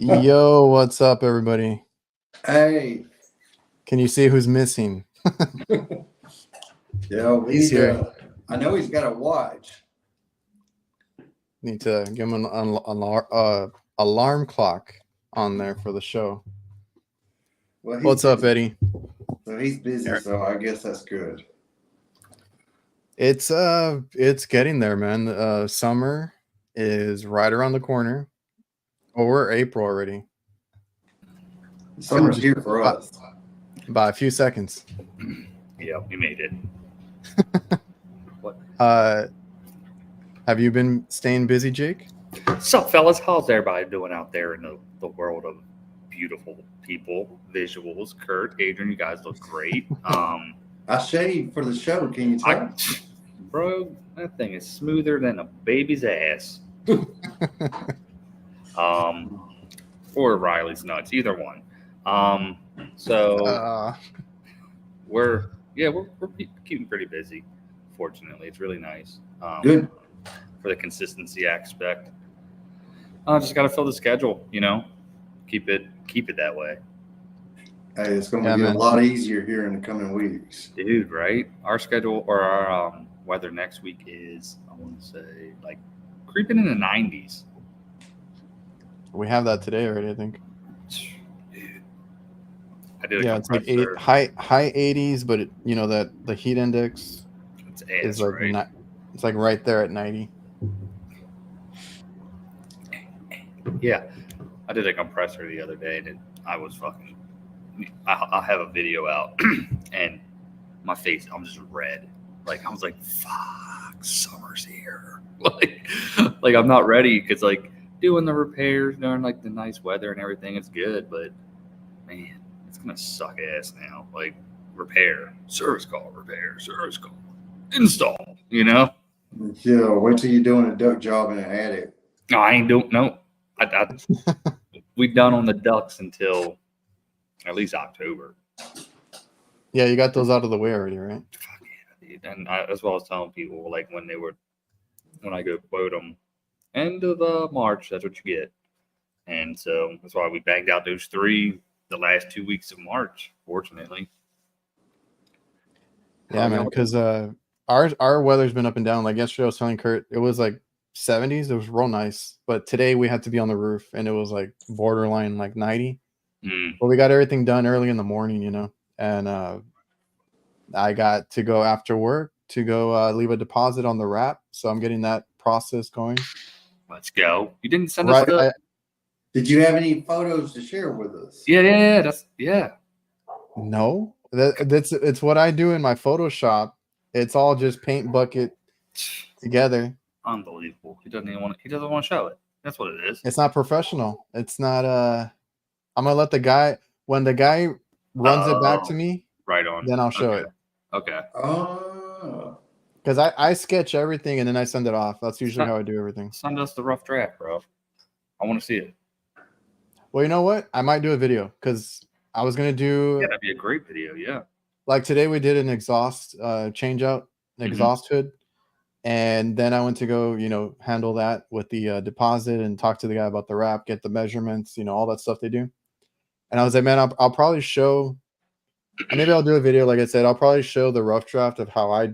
Yo, what's up, everybody? Hey, Can you see who's missing? we He's need here. to. I know he's got a watch. Need to give him an alarm clock on there for the show. Well, he's What's up, busy. Eddie? So he's busy, so I guess that's good. It's getting there, man. Summer is right around the corner. Oh, we're April already. Summer's here for us. By a few seconds. Yeah, we made it. What? Have you been staying busy, Jake? What's up, fellas? How's everybody doing out there in the world of beautiful people, visuals? Kurt, Adrian, you guys look great. I shaved for the show. Can you tell? Bro, that thing is smoother than a baby's ass. Or Riley's nuts, either one. So we're keeping pretty busy. Fortunately, it's really nice. Good. For the consistency aspect. Just got to fill the schedule, keep it that way. Hey, it's going to get a lot easier here in the coming weeks. Dude, right? Our schedule or our weather next week is, I want to say, like creeping in the 90s. We have that today already, I think. Dude. I did it's like high 80s, but that the heat index is like right? It's like right there at 90. Yeah, I did a compressor the other day, and I was fucking. I have a video out, and my face, I'm just red. Like I was like, "Fuck, summer's here!" like I'm not ready because like doing the repairs during like the nice weather and everything, it's good, but man, it's gonna suck ass now. Like service call, install. Yeah, wait till you're doing a duck job in an attic. No, I ain't doing no. We done on the ducks until at least October. Yeah, you got those out of the way already, right? Fuck yeah, dude. And as well as telling people like when I go quote them, end of March, that's what you get. And so that's why we banged out those 3 the last 2 weeks of March, fortunately. Yeah, man, because our weather's been up and down. Like yesterday, I was telling Kurt, it was like 70s. It was real nice, but today we had to be on the roof, and it was like borderline like 90. But we got everything done early in the morning, and I got to go after work to go leave a deposit on the wrap. So I'm getting that process going. Let's go. You didn't send us the... Did you have any photos to share with us? Yeah. No, it's what I do in my Photoshop. It's all just paint bucket together. Unbelievable. He doesn't want to show it. That's what it is. It's not professional. It's not I'm gonna let the guy, when the guy runs it back to me, right on, then I'll show it. Okay. Because I sketch everything and then I send it off. That's usually how I do everything. Send us the rough draft, bro. I want to see it. Well, you know what? I might do a video because I was gonna do. Yeah, that'd be a great video. Yeah. Like today, we did an exhaust change out, exhaust hood, and then I went to go, handle that with the deposit and talk to the guy about the wrap, get the measurements, all that stuff they do. And I was like, man, I'll probably show. Maybe I'll do a video. Like I said, I'll probably show the rough draft of how I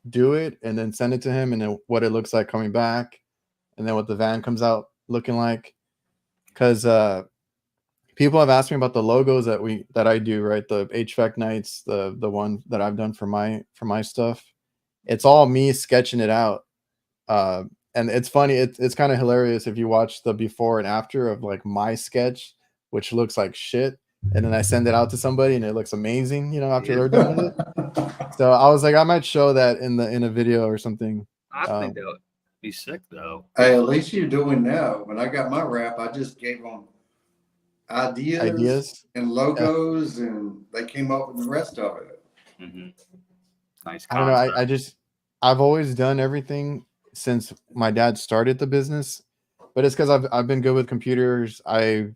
do it, and then send it to him, and then what it looks like coming back, and then what the van comes out looking like. Because people have asked me about the logos that I do, right? The HVAC KNIGHTS, the one that I've done for my stuff. It's all me sketching it out. And it's funny, it's kind of hilarious if you watch the before and after of like my sketch, which looks like shit, and then I send it out to somebody and it looks amazing, after they're done with it. So I was like, I might show that in a video or something. I think that would be sick though. Hey, at least you're doing now. When I got my wrap, I just gave them ideas and logos, and they came up with the rest of it. Nice. I don't know. I've always done everything since my dad started the business, but it's because I've been good with computers. I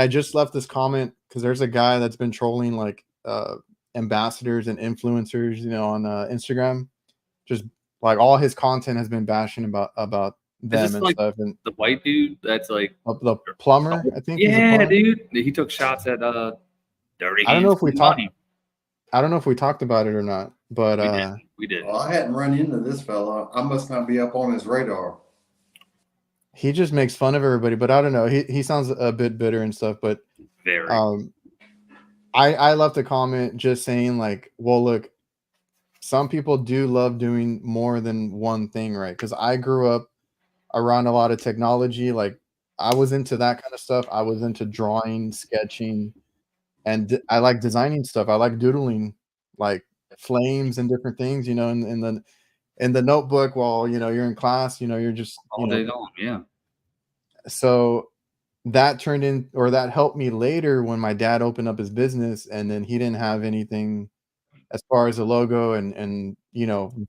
just left this comment because there's a guy that's been trolling like ambassadors and influencers, on Instagram. Just like all his content has been bashing about them and like stuff. And the white dude that's like the plumber, I think. He's a yeah, plumber. dude. He took shots at Dirty I don't know Hands if we Money. talked. I don't know if we talked about it or not, but we did. Well, I hadn't run into this fella. I must not be up on his radar. he just makes fun of everybody. But I don't know. He sounds a bit bitter and stuff. But Very. I left a comment just saying like, well, look, some people do love doing more than one thing, right? Because I grew up around a lot of technology. Like I was into that kind of stuff. I was into drawing, sketching, and I like designing stuff. I like doodling, like flames and different things, you know, in the notebook while you're in class, you're just all day long, yeah. So that turned in, or that helped me later when my dad opened up his business, and then he didn't have anything as far as a logo and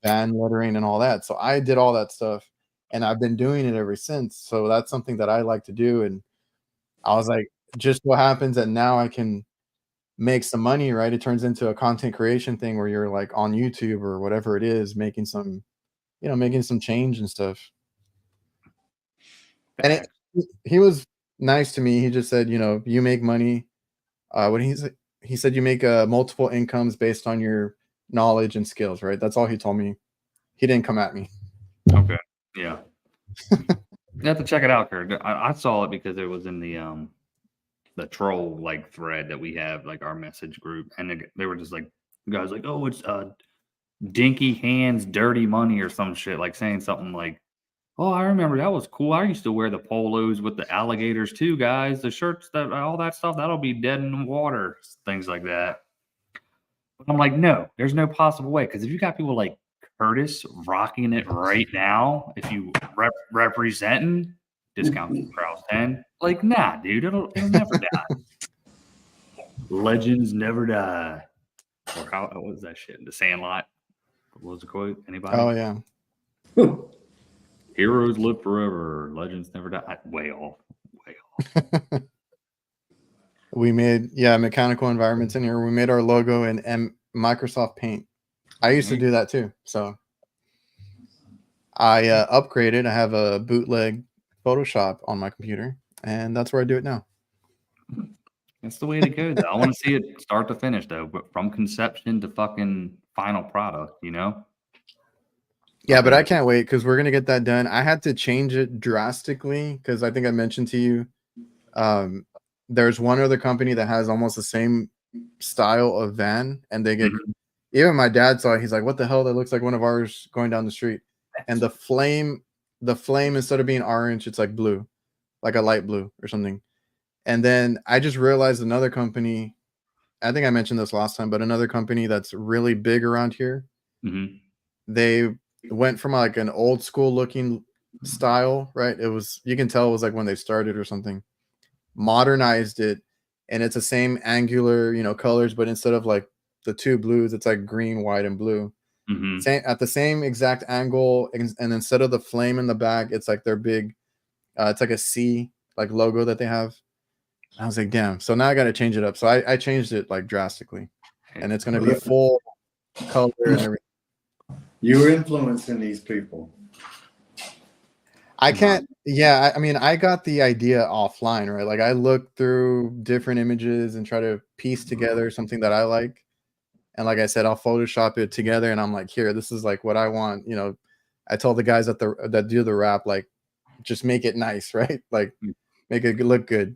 van lettering and all that. So I did all that stuff, and I've been doing it ever since. So that's something that I like to do, and I was like, just what happens that now I can make some money, right? It turns into a content creation thing where you're like on YouTube or whatever it is, making some change and stuff. And he was nice to me. He just said, you make money. He said you make multiple incomes based on your knowledge and skills, right? That's all he told me. He didn't come at me. Okay. Yeah. You have to check it out, Kurt. I saw it because it was in the troll like thread that we have, like our message group, and they were just like, guys like, oh, it's Dinky Hands Dirty Money or some shit, like saying something like, oh, I remember that was cool. I used to wear the polos with the alligators too, guys. The shirts, that all that stuff, that'll be dead in the water, things like that. But I'm like, no, there's no possible way, because if you got people like Curtis rocking it right now, if you representing discount Krauss 10, like, nah, dude, it'll never die. Legends never die. Or what was that shit? The Sandlot. What was the quote? Anybody? Oh yeah. Heroes live forever. Legends never die. Way off. We made mechanical environments in here. We made our logo in Microsoft Paint. I used to do that too. So I upgraded. I have a bootleg Photoshop on my computer, and that's where I do it now. That's the way to go, though. I want to see it start to finish, though, but from conception to fucking final product, Yeah, but I can't wait because we're gonna get that done. I had to change it drastically because I think I mentioned to you, there's one other company that has almost the same style of van, and they get even my dad saw it. He's like, "What the hell? That looks like one of ours going down the street." And the flame instead of being orange, it's like blue, like a light blue or something. And then I just realized another company. I think I mentioned this last time, but another company that's really big around here. They went from like an old school looking style, right? It was, you can tell it was like when they started or something, modernized it, and it's the same angular, colors, but instead of like the two blues, it's like green, white, and blue. Same at the same exact angle, and instead of the flame in the back, it's like their big, it's like a C like logo that they have. I was like, damn. So now I got to change it up. So I changed it like drastically, and it's going to be full color and everything. You're influencing these people. I can't. Yeah, I mean, I got the idea offline, right? Like I look through different images and try to piece together something that I like. And like I said, I'll Photoshop it together, and I'm like, here, this is like what I want. I told the guys that do the wrap, like, just make it nice, right? Like, make it look good.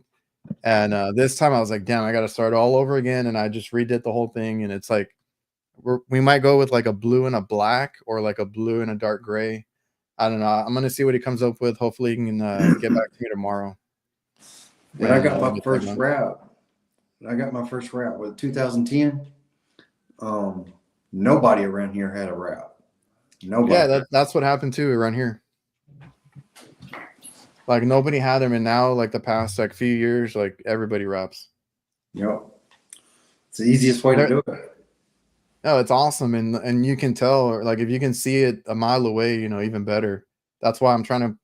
And this time I was like, damn, I got to start all over again. And I just redid the whole thing. And it's like, we might go with like a blue and a black, or like a blue and a dark gray. I don't know. I'm going to see what he comes up with. Hopefully he can get back to me tomorrow. When I got my first wrap, with 2010. Nobody around here had a wrap. Nobody. Yeah, that's what happened too around here. Like nobody had them, and now like the past like few years, like everybody wraps. Yep. It's the easiest way to do it. No, it's awesome, and you can tell, or like if you can see it a mile away, even better. That's why I'm trying to.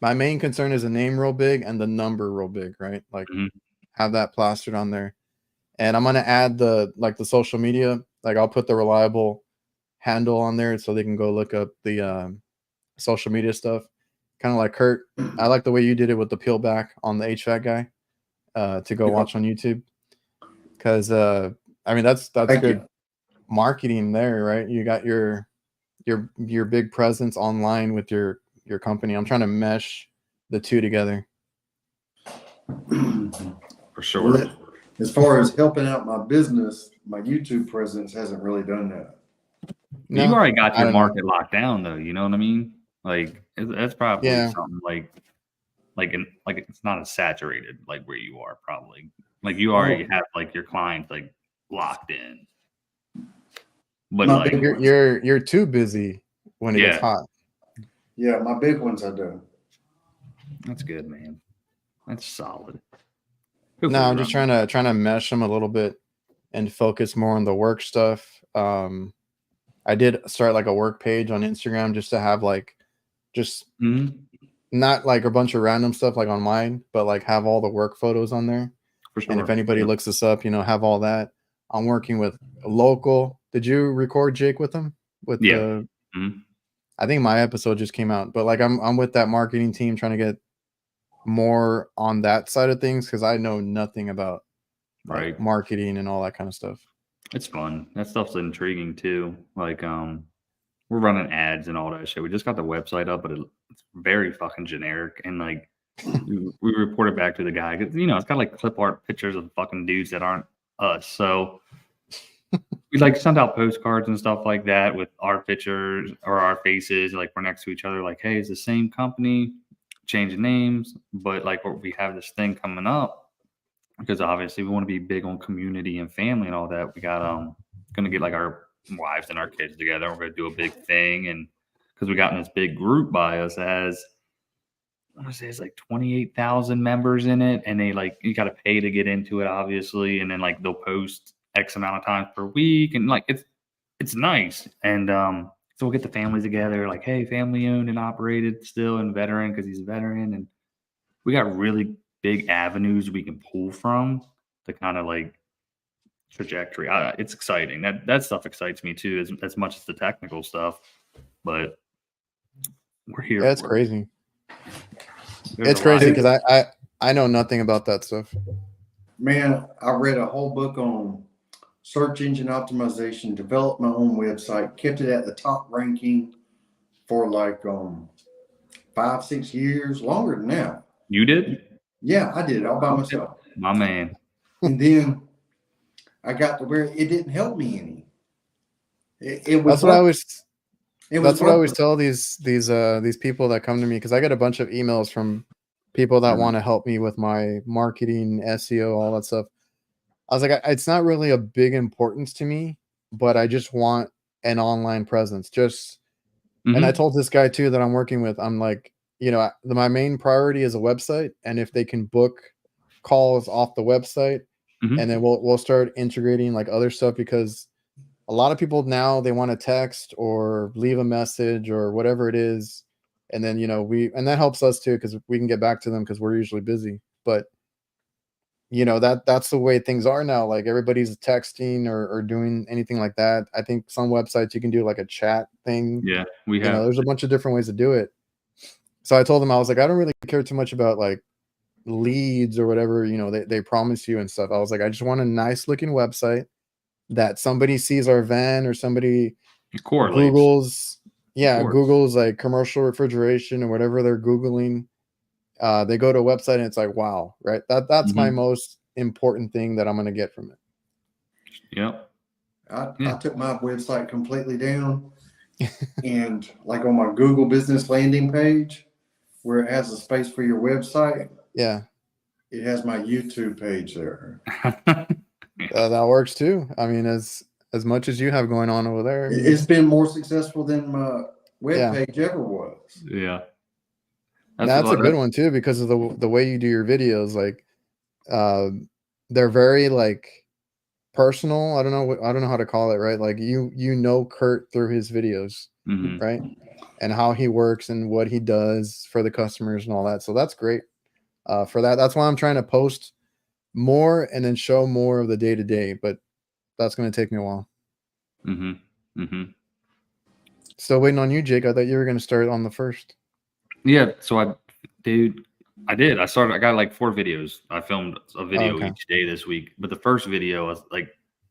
My main concern is the name real big and the number real big, right? Like have that plastered on there, and I'm gonna add the social media. Like I'll put the reliable handle on there so they can go look up the social media stuff. kind of like Kurt. I like the way you did it with the peel back on the HVAC guy to go watch on YouTube. Because I mean that's Thank good you. marketing there, right? You got your big presence online with your company. I'm trying to mesh the two together. For sure. As far as helping out my business, my YouTube presence hasn't really done that. No, you already got I your don't know. market locked down, though. You know what I mean? Like that's probably Yeah. something like it's not as saturated like where you are probably. Like you already have like your clients like locked in. But My like big ones. You're too busy when it gets hot. Yeah, my big ones I do. That's good, man. That's solid. No, I'm just trying to mesh them a little bit and focus more on the work stuff. I did start like a work page on Instagram just to have like just not like a bunch of random stuff like on mine, but like have all the work photos on there. For sure. And if anybody looks us up, you know, have all that. I'm working with a local. Did you record Jake with them? With the I think my episode just came out, but like I'm with that marketing team trying to get more on that side of things because I know nothing about like marketing and all that kind of stuff. It's fun. That stuff's intriguing too. Like we're running ads and all that shit. We just got the website up, but it's very fucking generic. And like we reported back to the guy because you know it's got like clip art pictures of fucking dudes that aren't us. So we like send out postcards and stuff like that with our pictures or our faces, like we're next to each other. Like, hey, it's the same company, change names, but like we have this thing coming up because obviously we want to be big on community and family and all that. We got gonna get like our wives and our kids together. We're gonna do a big thing, and because we got in this big group by us as I want to say it's like 28,000 members in it, and they like you got to pay to get into it, obviously, and then like they'll post X amount of times per week, and like it's nice, and so we'll get the families together, like hey, family owned and operated still, and veteran because he's a veteran, and we got really big avenues we can pull from to kind of like trajectory. It's exciting. That stuff excites me too, as much as the technical stuff, but we're here. Yeah, it's crazy. It's crazy because I know nothing about that stuff. Man, I read a whole book on search engine optimization, developed my own website, kept it at the top ranking for like 5-6 years, longer than that. You did? Yeah, I did it all by myself. My man. And then I got to where it didn't help me any. It was that's what I always tell these people that come to me because I get a bunch of emails from people that want to help me with my marketing, SEO, all that stuff. I was like, it's not really a big importance to me, but I just want an online presence. And I told this guy too that I'm working with, I'm like, you know, my main priority is a website, and if they can book calls off the website, and then we'll start integrating like other stuff because a lot of people now they want to text or leave a message or whatever it is. And then, you know, and that helps us too, because we can get back to them because we're usually busy. But you know, that's the way things are now. Like everybody's texting or doing anything like that. I think some websites you can do like a chat thing. Yeah, we have. You know, there's a bunch of different ways to do it. So I told them, I was like, I don't really care too much about like leads or whatever, you know, they promise you and stuff. I was like, I just want a nice looking website that somebody sees our van or somebody Google's like commercial refrigeration or whatever they're Googling. They go to a website and it's like, wow, right? That's my most important thing that I'm going to get from it. Yep. I took my website completely down and like on my Google business landing page where it has a space for your website. Yeah. It has my YouTube page there. That works too. I mean, as much as you have going on over there, I mean, it's been more successful than my web page ever was. Yeah. That's a good one too, because of the way you do your videos. Like, they're very like personal. I don't know how to call it, right? Like you know Kurt through his videos, right? And how he works and what he does for the customers and all that. So that's great. For that, that's why I'm trying to post more and then show more of the day to day. But that's going to take me a while. Still waiting on you, Jake. I thought you were going to start on the first. Yeah, so I did. I got like 4 videos. I filmed a video Okay. each day this week. But the first video was like,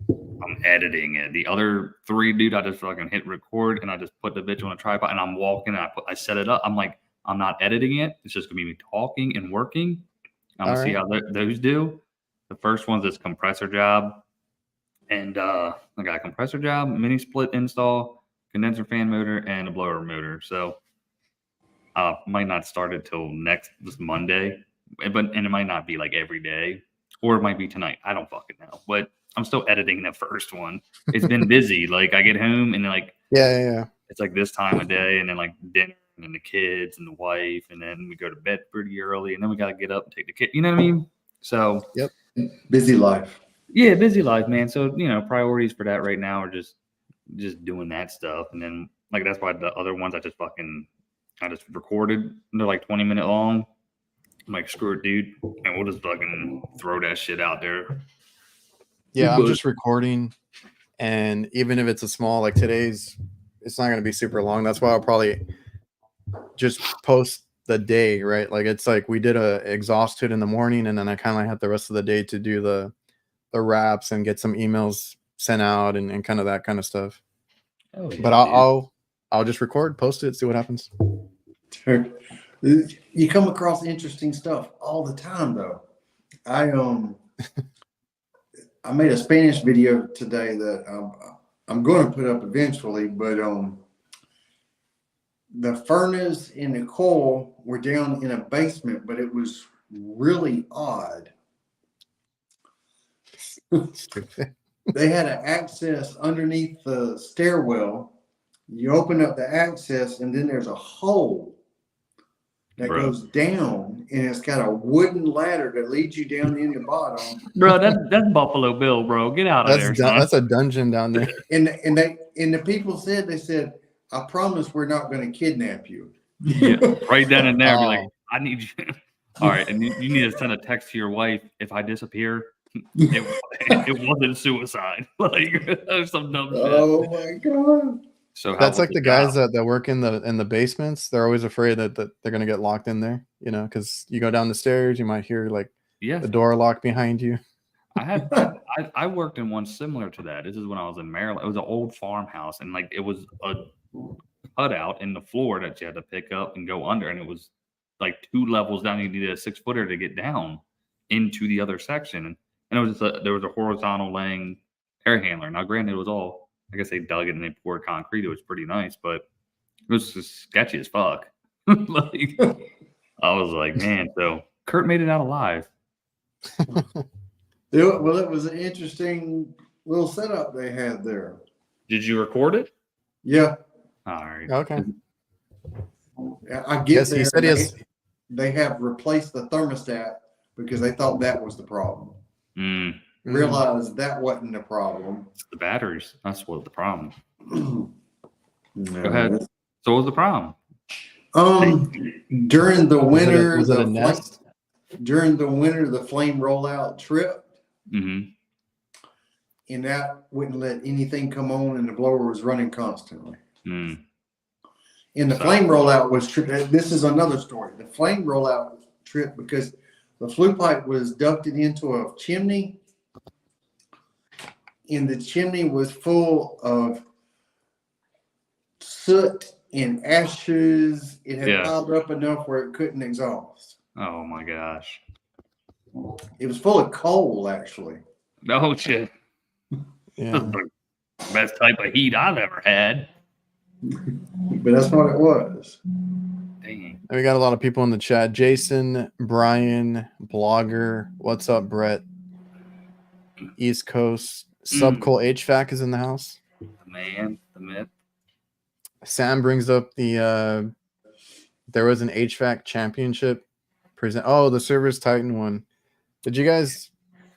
I'm editing it. The other 3, dude, I just fucking hit record and I just put the bitch on a tripod and I'm walking and I set it up. I'm like, I'm not editing it. It's just gonna be me talking and working. I'm gonna All see right. how those do. The first one's this compressor job. And I got a compressor job, mini split install, condenser fan motor, and a blower motor. So might not start it till this Monday, but it might not be like every day, or it might be tonight. I don't fucking know. But I'm still editing the first one. It's been busy. Like I get home and then like Yeah. it's like this time of day, and then like dinner, and then the kids and the wife, and then we go to bed pretty early, and then we gotta get up and take the kid. You know what I mean? So Yep. Busy life. yeah, busy life, man. So priorities for that right now are just doing that stuff, and then like that's why the other ones I just recorded. They're like 20-minute long. I'm like, screw it, dude, and we'll just fucking throw that shit out there. Yeah, I'm just recording, and even if it's a small, like today's, it's not going to be super long. That's why I'll probably just post the day, right? Like it's like we did a exhaust hood in the morning, and then I kind of had the rest of the day to do the wraps and get some emails sent out and kind of that kind of stuff. Oh, yeah, But I'll just record, post it, see what happens. You come across interesting stuff all the time, though. I made a Spanish video today that I'm going to put up eventually, but the furnace and the coil were down in a basement, but it was really odd. They had an access underneath the stairwell. You open up the access, and then there's a hole that goes down, and it's got a wooden ladder that leads you down in the bottom. Bro, that's Buffalo Bill, bro. Get out of there, son. That's a dungeon down there. And the people said, I promise we're not going to kidnap you. Yeah, right down in there. Be like, I need you. All right, and you need to send a text to your wife if I disappear. It wasn't suicide. Like some dumb shit. Oh my god. So that's like the guys that work in the basements. They're always afraid that they're gonna get locked in there, because you go down the stairs, you might hear like the door lock behind you. I worked in one similar to that. This is when I was in Maryland. It was an old farmhouse, and like it was a cutout in the floor that you had to pick up and go under, and it was like 2 levels down. You needed a 6-footer to get down into the other section, and it was there was a horizontal laying air handler. Now, granted, it was all, I guess they dug it and they poured concrete. It was pretty nice, but it was just sketchy as fuck. Like, I was like, man, so Kurt made it out alive. Well, it was an interesting little setup they had there. Did you record it? Yeah. All right. Okay. I guess he said they have replaced the thermostat because they thought that was the problem. Realized that wasn't the problem. It's the batteries. That's what the problem. No. Go ahead. So what was the problem? During the winter, was it a nest? During the winter, the flame rollout tripped. Mm-hmm. And that wouldn't let anything come on, and the blower was running constantly. And the flame rollout was tripped. This is another story. The flame rollout tripped because the flue pipe was ducted into a chimney, and the chimney was full of soot and ashes. It had piled up enough where it couldn't exhaust. Oh my gosh. It was full of coal, actually. No shit. Yeah. This is the best type of heat I've ever had. But that's what it was. Dang. We got a lot of people in the chat. Jason, Brian, Blogger, what's up, Brett? East Coast, Subcool HVAC is in the house. The man, the myth. Sam brings up the there was an HVAC championship present. Oh, the Servers Titan one. Did you guys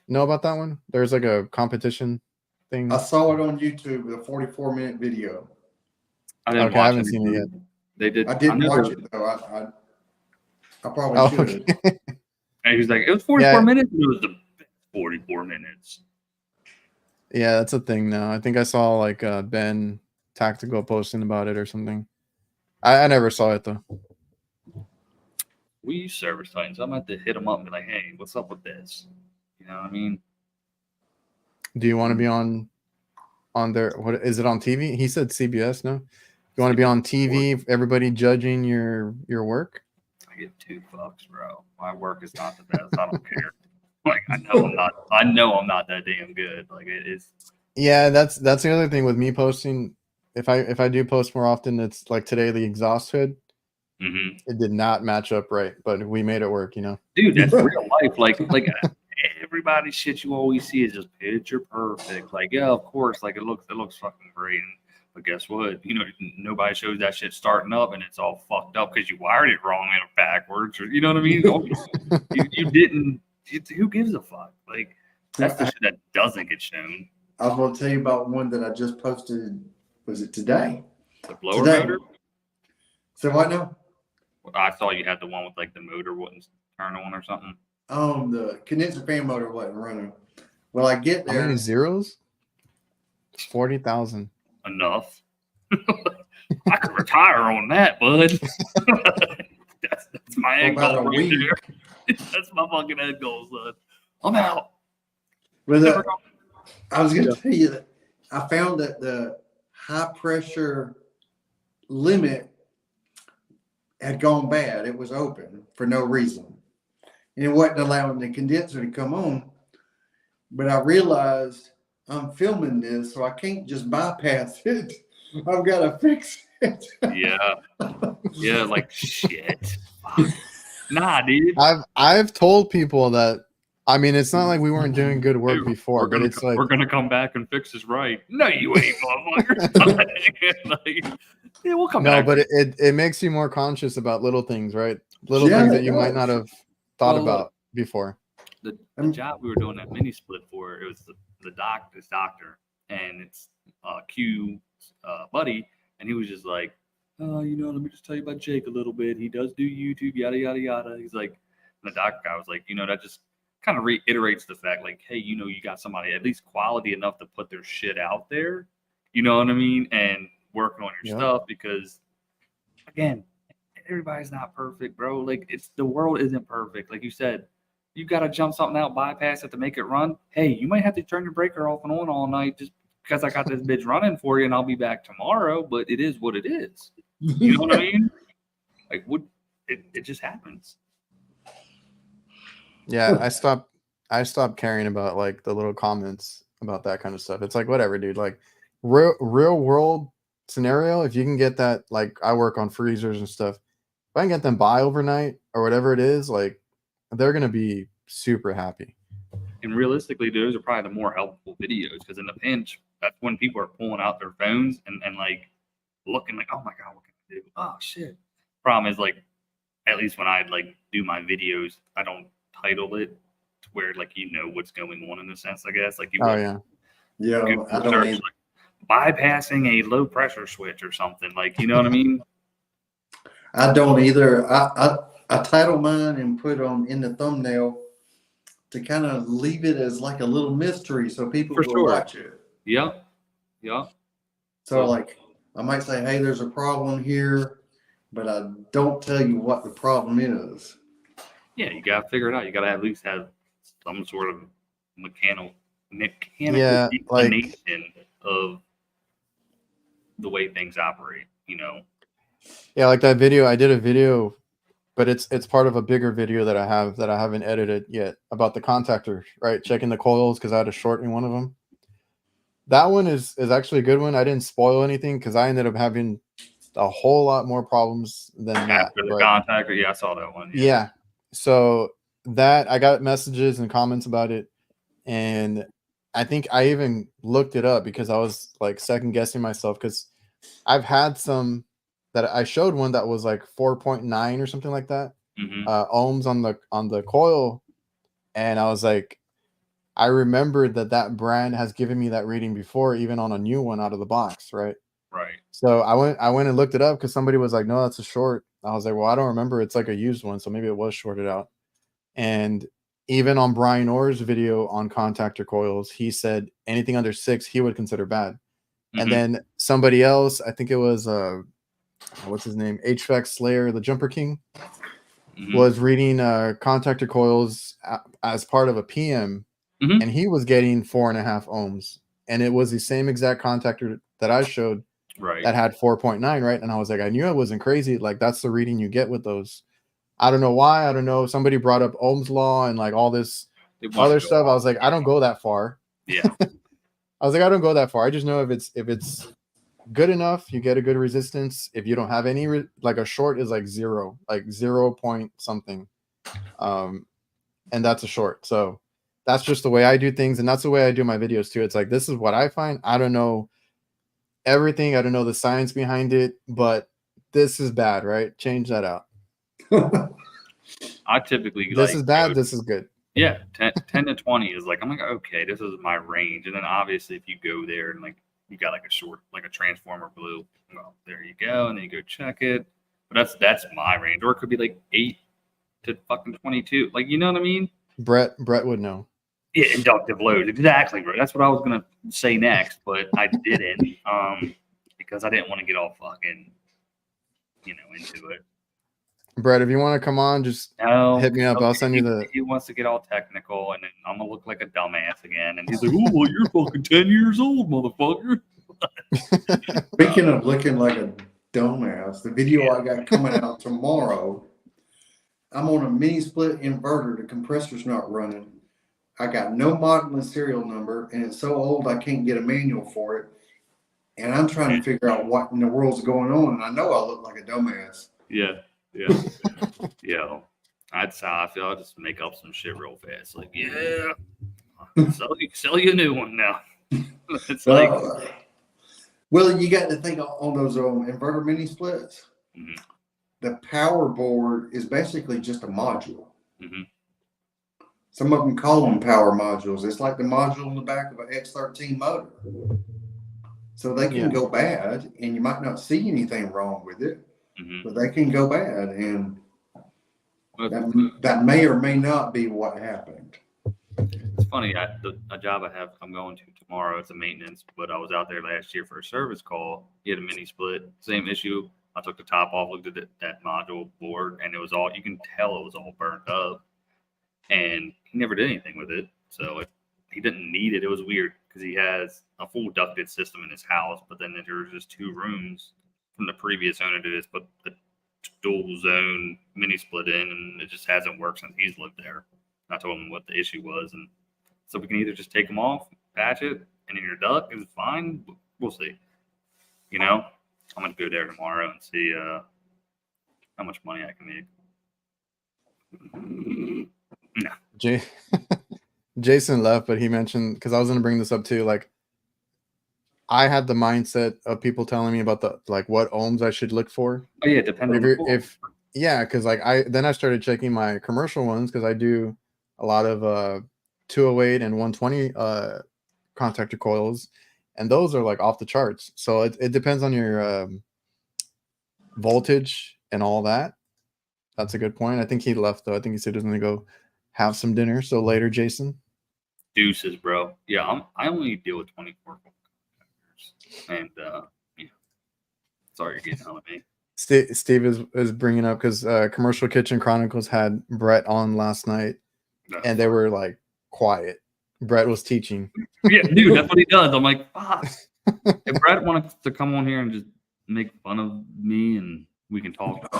know about that one? There's like a competition thing. I saw it on YouTube, the 44-minute video. I haven't seen it yet. They did. I didn't watch it though. I probably should. Okay. And he's like, it was 44 minutes. It was the 44 minutes. Yeah, that's a thing now. I think I saw like Ben Tactical posting about it or something. I never saw it though. we use Service Titan, so I'm going to have to hit them up and be like, hey, what's up with this? You know what I mean? Do you want to be on their, what is it on TV? He said CBS, no? You want to be on TV, everybody judging your work? I give two fucks, bro. My work is not the best. I don't care. Like I know I'm not that damn good. Like it is. Yeah, that's the other thing with me posting. If I do post more often, it's like today the exhaust hood. Mm-hmm. It did not match up right, but we made it work, you know. Dude, that's real life. Like everybody's shit you always see is just picture perfect. Like, yeah, of course, like it looks fucking great. But guess what? You know, nobody shows that shit starting up and it's all fucked up because you wired it wrong and backwards. Or you know what I mean? you didn't. Who gives a fuck? Like that's the shit that doesn't get shown. I was going to tell you about one that I just posted. Was it today? The blower motor. So what now? I thought you had the one with like the motor wouldn't turn on or something. The condenser fan motor wasn't running. Well, I get there. How many zeros? 40,000. Enough. I could retire on that, bud. that's my end goal right there. That's my fucking end goal, son. I'm out. But I was going to tell you that I found that the high pressure limit had gone bad. It was open for no reason. And it wasn't allowing the condenser to come on. But I realized I'm filming this, so I can't just bypass it. I've got to fix it. Yeah, like shit. Nah, dude. I've told people that. I mean, it's not like we weren't doing good work before, but it's like we're gonna come back and fix this right. No, you ain't, motherfucker. Like, yeah, we'll come back. No, but it makes you more conscious about little things, right? Little things that you might not have thought about before. The job we were doing that mini split for, it was this doctor, and it's Q buddy, and he was just like, oh, you know, let me just tell you about Jake a little bit. He does do YouTube, yada yada yada. He's like, and the doctor guy was like, you know, that just kind of reiterates the fact, like, hey, you know, you got somebody at least quality enough to put their shit out there, you know what I mean, and working on your stuff, because again, everybody's not perfect, bro. Like, the world isn't perfect. Like you said, you got to jump something out, bypass it to make it run. Hey, you might have to turn your breaker off and on all night just because I got this bitch running for you, and I'll be back tomorrow. But it is what it is. You know what I mean? Like, it just happens. Yeah, I stopped caring about like the little comments about that kind of stuff. It's like whatever, dude. Like real world scenario, if you can get that, like I work on freezers and stuff. If I can get them by overnight or whatever it is, like they're gonna be super happy. And realistically, those are probably the more helpful videos, because in the pinch, that's when people are pulling out their phones and like looking like, oh my god, what can I do? Oh shit. Problem is, like, at least when I like do my videos, I don't title it to where like you know what's going on in a sense, I guess. Like you I don't search, like, bypassing a low pressure switch or something, like, you know what I mean? I don't either. I title mine and put on in the thumbnail to kind of leave it as like a little mystery so people will watch it. Yeah. So like I might say, hey, there's a problem here, but I don't tell you what the problem is. Yeah, you gotta figure it out. You gotta at least have some sort of mechanical explanation of the way things operate, you know. Yeah, like that video. I did a video, but it's part of a bigger video that I haven't edited yet about the contactors, right? Checking the coils because I had a short in one of them. That one is actually a good one. I didn't spoil anything because I ended up having a whole lot more problems than after the contactor. Yeah, I saw that one. Yeah. So that I got messages and comments about it, and I think I even looked it up because I was like second guessing myself, because I've had some that I showed one that was like 4.9 or something like that ohms on the coil, and I was like, I remembered that brand has given me that reading before, even on a new one out of the box, right? Right. So I went and looked it up because somebody was like, no, that's a short. I was like, well, I don't remember. It's like a used one, so maybe it was shorted out. And even on Brian Orr's video on contactor coils, he said anything under 6 he would consider bad. And then somebody else, I think it was what's his name, HVAC Slayer, the Jumper King. was reading contactor coils as part of a PM, and he was getting 4.5 ohms, and it was the same exact contactor that I showed that had 4.9, right? And I was like, I knew it wasn't crazy. Like, that's the reading you get with those. I don't know why. I don't know. Somebody brought up Ohm's law and like all this other stuff. I was like, I don't go that far. Yeah. I was like, I don't go that far. I just know if it's good enough, you get a good resistance. If you don't have any, like a short is like 0 point something. And that's a short. So that's just the way I do things. And that's the way I do my videos too. It's like, this is what I find. I don't know everything. I don't know the science behind it, but this is bad, right? Change that out. I typically this is bad. This is good. Yeah, 10 to 20 is like, I'm like, okay, this is my range. And then obviously, if you go there and like you got like a short, like a transformer blue, well, there you go, and then you go check it. But that's my range, or it could be like 8 to fucking 22. Like, you know what I mean? Brett would know. Yeah, inductive loads, exactly, bro. That's what I was gonna say next, but I didn't, because I didn't want to get all fucking, into it. Brett, if you want to come on, just hit me up. I'll send you the. He wants to get all technical, and then I'm gonna look like a dumbass again. And he's like, "Oh, well, you're fucking 10 years old, motherfucker." Speaking of looking like a dumbass, the video I got coming out tomorrow, I'm on a mini split inverter. The compressor's not running. I got no model and serial number, and it's so old I can't get a manual for it. And I'm trying to figure out what in the world's going on. And I know I look like a dumbass. Yeah. That's how I feel. I just make up some shit real fast. Like, sell you a new one now. It's like, well, you got to think on those inverter mini splits. Mm-hmm. The power board is basically just a module. Mm-hmm. Some of them call them power modules. It's like the module in the back of an X13 motor. So they can go bad, and you might not see anything wrong with it. Mm-hmm. But they can go bad, and that may or may not be what happened. It's funny. A job I'm going to tomorrow. It's a maintenance, but I was out there last year for a service call. He had a mini split, same issue. I took the top off, looked at that module board, and it was all, you can tell it was all burnt up. And he never did anything with it, so he didn't need it. It was weird because he has a full ducted system in his house, but then there were just 2 rooms from the previous owner to just put the dual zone mini split in, and it just hasn't worked since he's lived there. I told him what the issue was, and so we can either just take them off, patch it, and then your duct is fine. We'll see. I'm gonna go there tomorrow and see how much money I can make. No. Jason left, but he mentioned, because I was gonna bring this up too, like, I had the mindset of people telling me about the what ohms I should look for. Oh yeah, depending because like I started checking my commercial ones, because I do a lot of 208 and 120 contactor coils, and those are like off the charts. So it depends on your voltage and all that. That's a good point. I think he left though. I think he said he was gonna go have some dinner. So later, Jason. Deuces, bro. Yeah, I only deal with 24 volt. And sorry you're getting on me. Steve is bringing up, because Commercial Kitchen Chronicles had Brett on last night, and they were like quiet. Brett was teaching. Yeah, dude, that's what he does. I'm like, fuck. If Brett wanted to come on here and just make fun of me, and we can talk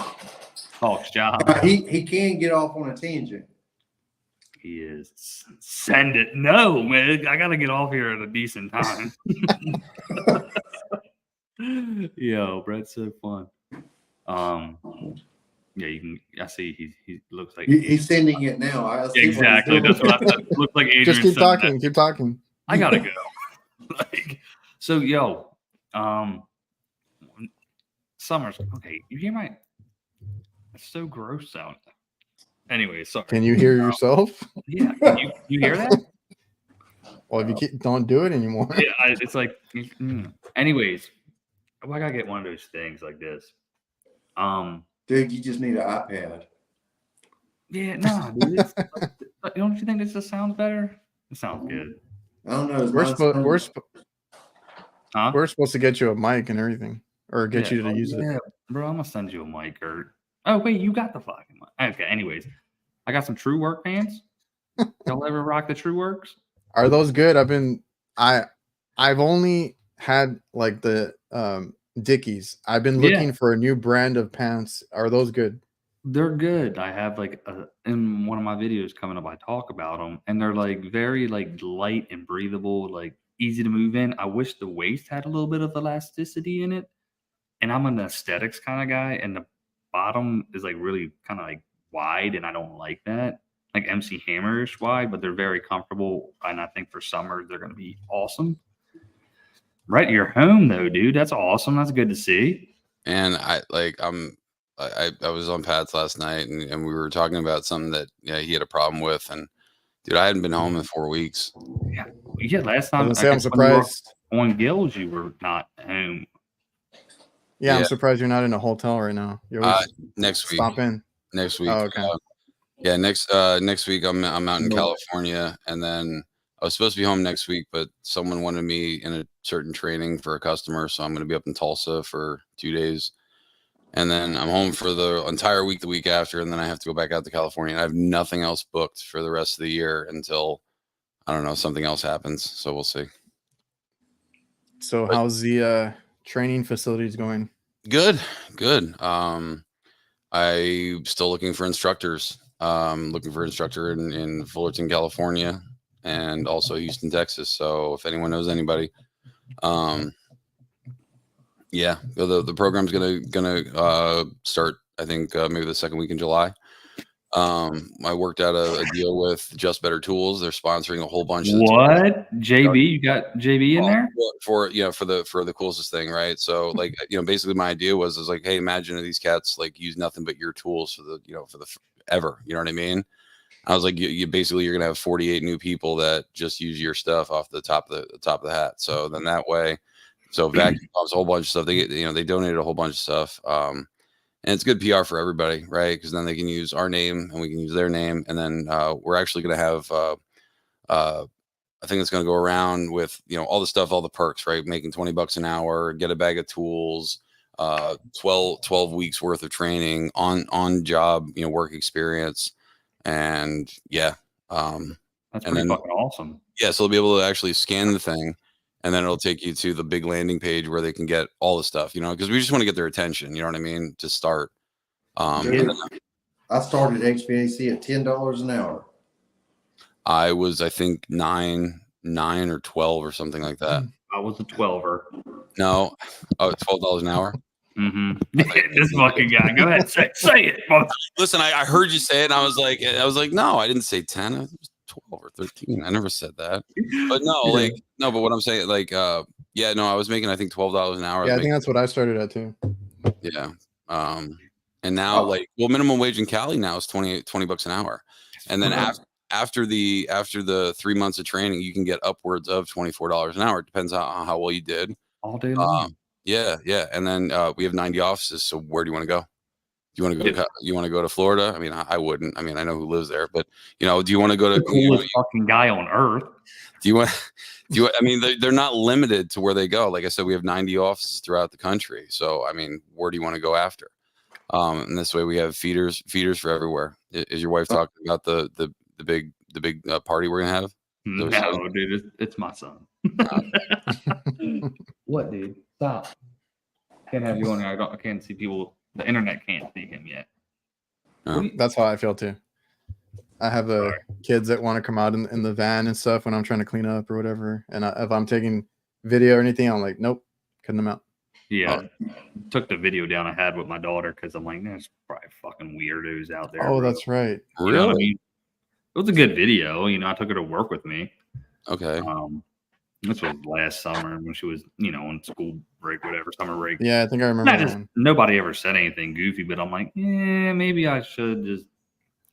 shop. He can get off on a tangent. He is. Send it. No, man. I got to get off here at a decent time. Yo, Brett's so fun. Yeah, you can. I see he looks like he's sending it now. Exactly. That's what I thought. Looks like Adrian. Just keep talking. Keep talking. I gotta go. So, yo, summer's okay. You hear my? It's so gross sound. Anyway, sorry. Can you hear yourself? Yeah. Can you hear that? Well, if you don't do it anymore. Yeah, it's like. Anyways, I gotta get one of those things like this. Dude, you just need an iPad. Yeah, no, dude. Don't you think this just sounds better? It sounds good. I don't know. We're supposed to get you a mic and everything, or get you to use it. Bro, I'm gonna send you a mic, Kurt. Oh wait, you got the fucking one. Okay. Anyways, I got some True Work pants. Y'all ever rock the True Works? Are those good? I've only had like the Dickies. I've been looking for a new brand of pants. Are those good? They're good. I have like in one of my videos coming up, I talk about them, and they're like very like light and breathable, like easy to move in. I wish the waist had a little bit of elasticity in it, and I'm an aesthetics kind of guy, and the bottom is like really kind of like wide, and I don't like that, like MC Hammerish wide, but they're very comfortable, and I think for summer they're gonna be awesome. Right to your home though, dude. That's awesome. That's good to see. And I was on Pat's last night, and we were talking about something that he had a problem with, and dude, I hadn't been home in 4 weeks. Yeah. Last time I'm surprised. On Gills, you were not home. Yeah, I'm surprised you're not in a hotel right now. You're next week. Stop in. Next week. Oh, okay. Next week I'm out in California, and then I was supposed to be home next week, but someone wanted me in a certain training for a customer, so I'm going to be up in Tulsa for 2 days, and then I'm home for the entire week the week after, and then I have to go back out to California. And I have nothing else booked for the rest of the year until, I don't know, something else happens. So we'll see. So how's the training facilities going? Good. I'm still looking for instructors. Looking for an instructor in Fullerton, California, and also Houston, Texas. So if anyone knows anybody, the program's gonna start, I think, maybe the second week in July. I worked out a deal with Just Better Tools. They're sponsoring a whole bunch of JB, you got JB in there for the coolest thing, right? So like, basically my idea was like, hey, imagine if these cats like use nothing but your tools for the ever, you know what I mean? I was like, you're gonna have 48 new people that just use your stuff off the top of the hat. So then that way, vacuum pumps, a whole bunch of stuff. They donated a whole bunch of stuff. And it's good PR for everybody, right? Because then they can use our name and we can use their name. And then we're actually going to have, I think it's going to go around with, all the stuff, all the perks, right? Making $20 an hour, get a bag of tools, 12 weeks worth of training, on job, work experience. And that's pretty fucking awesome. Yeah. So they'll be able to actually scan the thing. And then it'll take you to the big landing page where they can get all the stuff, because we just want to get their attention. You know what I mean? To start. I started HVAC at $10 an hour. I was, I think, 9 or 12 or something like that. I was a 12er. No, $12 an hour. Mm-hmm. This fucking guy. Go ahead, say it. Listen, I heard you say it, and I was like, no, I didn't say 10. It was 12 or 13. I never said that. But no, but what I'm saying, I was making, I think, $12 an hour. Yeah, I think that's what I started at too. Yeah. And now minimum wage in Cali now is $20 an hour. And then after the 3 months of training, you can get upwards of $24 an hour. It depends on how well you did. All day long. Yeah. And then we have 90 offices. So where do you want to go? Do you want to go? You want to go to Florida? I mean, I wouldn't. I mean, I know who lives there, but do you want to go to the coolest fucking guy on earth? I mean, they're not limited to where they go. Like I said, we have 90 offices throughout the country. So I mean, where do you want to go after? And this way we have feeders for everywhere. Is your wife talking about the big party we're gonna have? No, dude, it's my son. What, dude? Stop! Can't have you on there. I can't see people. The internet can't see him yet. That's how I feel too. I have kids that want to come out in the van and stuff when I'm trying to clean up or whatever. And if I'm taking video or anything, I'm like, nope, cutting them out. Yeah, took the video down I had with my daughter because I'm like, there's probably fucking weirdos out there. Oh, that's right. You know what I mean? It was a good video. I took her to work with me. Okay. This was last summer when she was, on school break, whatever, summer break. Yeah, I think I remember that one. Nobody ever said anything goofy, but I'm like, yeah, maybe I should just.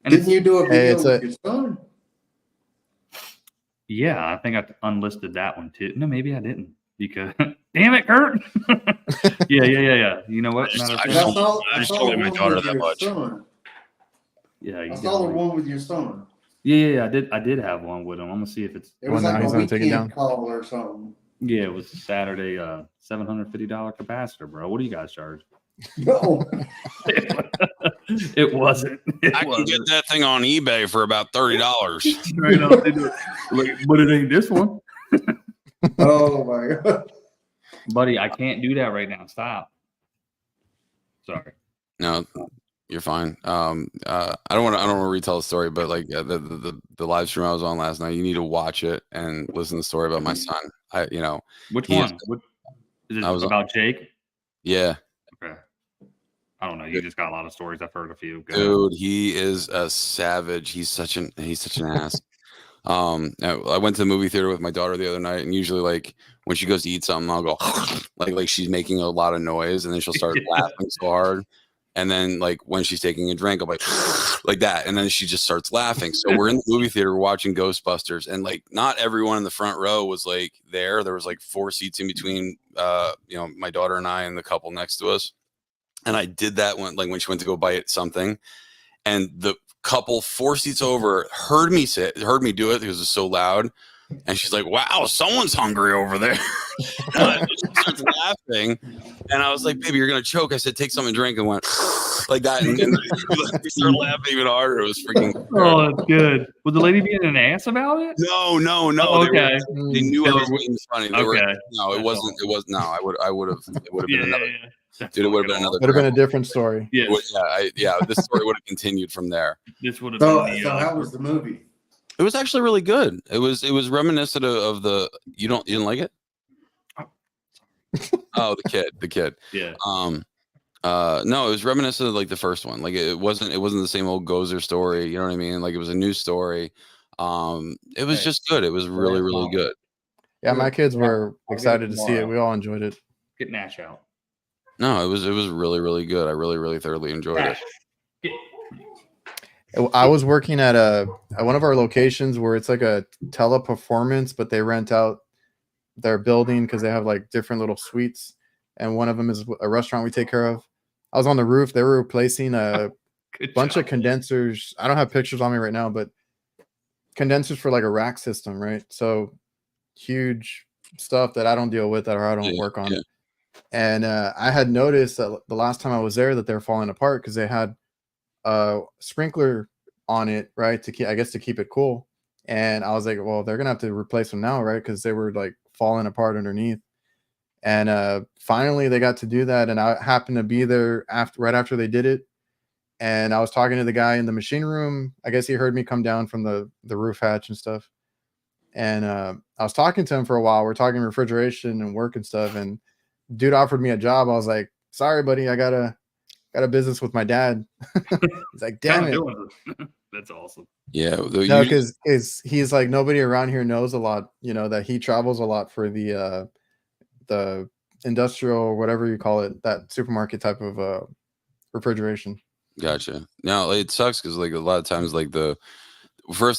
And Didn't you do a video with your son? Yeah, I think I unlisted that one too. No, maybe I didn't because damn it, Kurt. Yeah. You know what? I just told my daughter that much. Yeah, I saw the one with your son. Yeah, I did have one with him. I'm gonna see if it's. It was like a weekend call or something. Yeah, it was Saturday. $750 capacitor, bro. What do you guys charge? No. It wasn't. I can get that thing on eBay for about $30. Right up into it. Like, but it ain't this one. Oh my god. Buddy, I can't do that right now. Stop. Sorry. No, you're fine. I don't want to retell the story, but like the live stream I was on last night, you need to watch it and listen to the story about my son. Which one? Is it about Jake? Yeah. Okay. I don't know. You just got a lot of stories. I've heard a few. Dude, he is a savage. He's such an ass. I went to the movie theater with my daughter the other night, and usually like when she goes to eat something, I'll go like she's making a lot of noise, and then she'll start laughing so hard. And then like when she's taking a drink, I'll be like that, and then she just starts laughing. So we're in the movie theater watching Ghostbusters, and like not everyone in the front row was like there. There was like 4 seats in between my daughter and I and the couple next to us. And I did that when she went to go buy something, and the couple 4 seats over heard me do it because it was so loud, and she's like, "Wow, someone's hungry over there." And she starts laughing, and I was like, "Baby, you're gonna choke." I said, "Take something to drink," and went like that, and we started laughing even harder. It was freaking. Oh, that's good. Was the lady being an ass about it? No. Oh, okay. They knew I was being funny. It wasn't. It was no. I would have. It would have been another. Dude, it would have been another. Would have been a different story. Yeah. This story would have continued from there. This would have been. So how was the movie? It was actually really good. It was reminiscent of the. You didn't like it? Oh, the kid. Yeah. No, it was reminiscent of like the first one. Like it wasn't the same old Gozer story. You know what I mean? Like it was a new story. It was just good. It was really, really good. Yeah, my kids were excited to see it. We all enjoyed it. Get Nash out. No, it was really, really good. I really, really thoroughly enjoyed it. I was working at one of our locations where it's like a teleperformance, but they rent out their building because they have like different little suites, and one of them is a restaurant we take care of. I was on the roof. They were replacing a bunch of condensers. I don't have pictures on me right now, but condensers for like a rack system, right? So huge stuff that I don't deal with or I don't work on. Yeah. And I had noticed that the last time I was there that they're falling apart because they had a sprinkler on it, right? To keep it cool. And I was like, well, they're gonna have to replace them now, right? Because they were like falling apart underneath. And finally they got to do that, and I happened to be there right after they did it. And I was talking to the guy in the machine room. I guess he heard me come down from the roof hatch and stuff. And I was talking to him for a while. We're talking refrigeration and work and stuff. And dude offered me a job. I was like, sorry, buddy, I got a business with my dad. He's like, damn it. That's awesome. Yeah. No, because he's like, nobody around here knows a lot, that he travels a lot for the industrial or whatever you call it, that supermarket type of refrigeration. Gotcha. No, it sucks because like a lot of times like what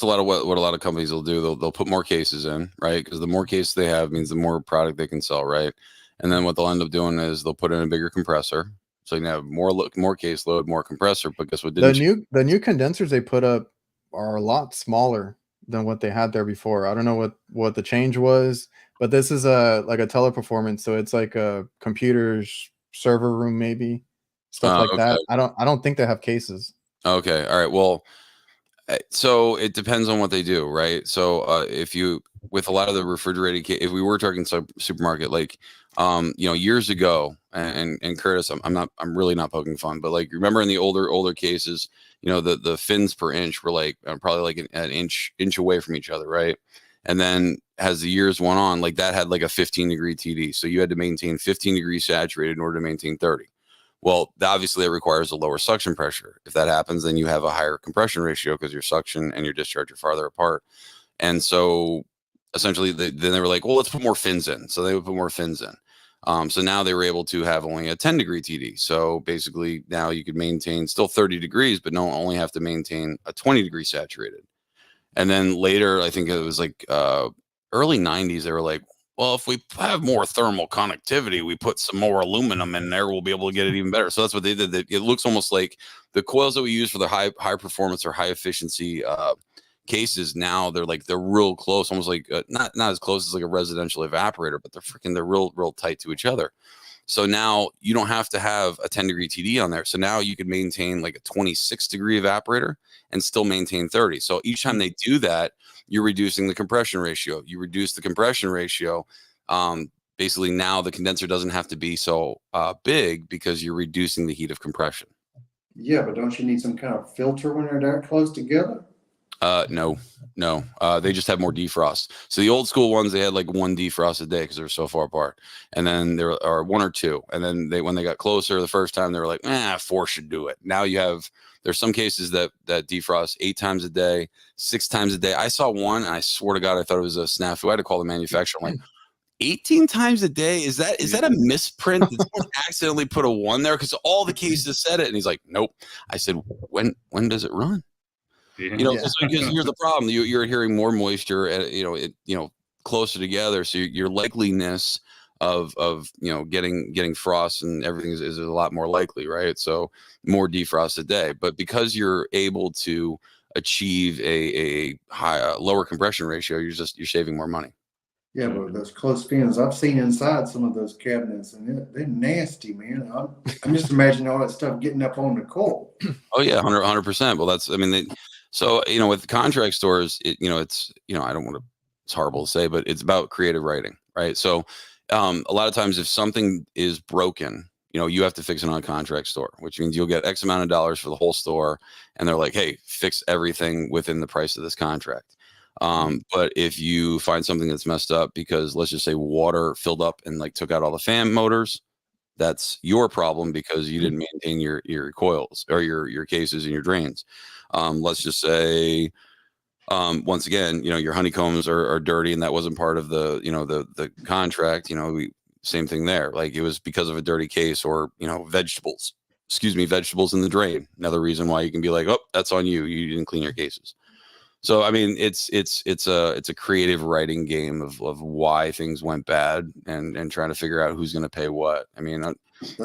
a lot of companies will do, they'll put more cases in, right? Because the more cases they have means the more product they can sell, right? And then what they'll end up doing is they'll put in a bigger compressor, so you can have more case load, more compressor. But guess what? The new condensers they put up are a lot smaller than what they had there before. I don't know what the change was, but this is like a teleperformance, so it's like a computer's server room, maybe stuff like that. I don't think they have cases. Okay, all right. Well, so it depends on what they do, right? So with a lot of the refrigerated if we were talking supermarket, like years ago, and Curtis, I'm really not poking fun, but like remember in the older cases, the fins per inch were like probably like an inch away from each other, right? And then as the years went on, like that had like a 15-degree TD, so you had to maintain 15 degrees saturated in order to maintain 30. Well, obviously that requires a lower suction pressure. If that happens, then you have a higher compression ratio because your suction and your discharge are farther apart. And so essentially then they were like, well, let's put more fins in. So they would put more fins in. So now they were able to have only a 10-degree TD. So basically now you could maintain still 30 degrees, but only have to maintain a 20-degree saturated. And then later, I think it was like early 90s, they were like, well, if we have more thermal conductivity, we put some more aluminum in there, we'll be able to get it even better. So that's what they did. It looks almost like the coils that we use for the high performance or high efficiency cases. Now they're real close, almost like not as close as like a residential evaporator, but they're real tight to each other. So now you don't have to have a 10-degree TD on there. So now you could maintain like a 26-degree evaporator and still maintain 30. So each time they do that, you're reducing the compression ratio. You reduce the compression ratio. Basically now the condenser doesn't have to be so big because you're reducing the heat of compression. Yeah, but don't you need some kind of filter when they're that close together? No. They just have more defrost. So the old school ones, they had like 1 defrost a day because they're so far apart. And then there are 1 or 2. And then when they got closer the first time, they were like, 4 should do it. Now there's some cases that defrost 8 times a day, 6 times a day. I saw one, and I swear to God, I thought it was a snafu. I had to call the manufacturer. I'm like, 18 times a day? Is that a misprint? Did someone accidentally put a 1 there? Because all the cases said it. And he's like, nope. I said, when does it run? Yeah. Because here's the problem. You're adhering more moisture, closer together. So your likeliness of getting frost and everything is a lot more likely, right? So more defrost a day. But because you're able to achieve a lower compression ratio, you're saving more money. Yeah, but those close fins, I've seen inside some of those cabinets, and they're nasty, man. I'm just imagining all that stuff getting up on the coil. Oh yeah, 100%. Well, so with contract stores, it's I don't want to. It's horrible to say, but it's about creative writing, right? So a lot of times, if something is broken, you have to fix it on a contract store, which means you'll get X amount of dollars for the whole store, and they're like, hey, fix everything within the price of this contract. But if you find something that's messed up because let's just say water filled up and like took out all the fan motors, that's your problem because you didn't maintain your coils or your cases and your drains. Let's just say, once again, your honeycombs are dirty and that wasn't part of the contract. Same thing there. Like it was because of a dirty case or, vegetables in the drain. Another reason why you can be like, oh, that's on you. You didn't clean your cases. So, I mean, it's a creative writing game of why things went bad and trying to figure out who's going to pay what. I mean, that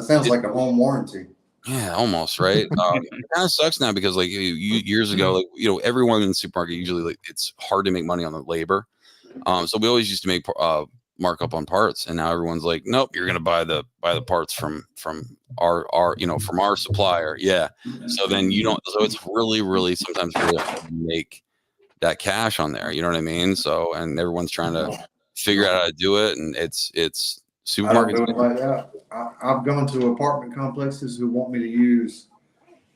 sounds like a home warranty. Yeah, almost, right? It kind of sucks now because like years ago, like, everyone in the supermarket usually like it's hard to make money on the labor. So we always used to make markup on parts, and now everyone's like, nope, you're going to buy the parts from our from our supplier. Yeah. So then so it's really sometimes really hard to make that cash on there, you know what I mean? So, and everyone's trying to figure out how to do it, and it's supermarkets. I don't do it like that. I've gone to apartment complexes who want me to use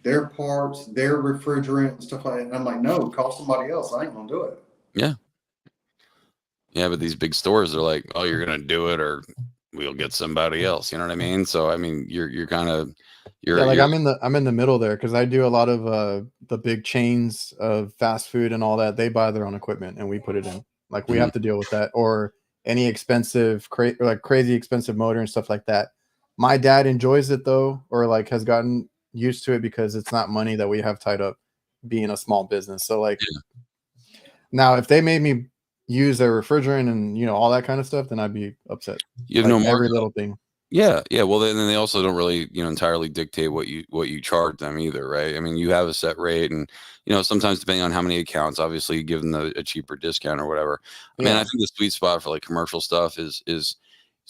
their parts, their refrigerant, and stuff like that. And I'm like, no, call somebody else. I ain't gonna do it. Yeah, but these big stores are like, oh, you're gonna do it, or we'll get somebody else. You know what I mean? So, I mean, you're kind of I'm in the middle there because I do a lot of the big chains of fast food and all that. They buy their own equipment and we put it in. Like we have to deal with that, or any expensive, crazy expensive motor and stuff like that. My dad enjoys it though, or like has gotten used to it because it's not money that we have tied up being a small business. So like now, if they made me use their refrigerant and all that kind of stuff, then I'd be upset. You have every little thing. Yeah. Well, then they also don't really, entirely dictate what you charge them either, right? I mean, you have a set rate, and sometimes depending on how many accounts, obviously you give them a cheaper discount or whatever. I mean, I think the sweet spot for like commercial stuff is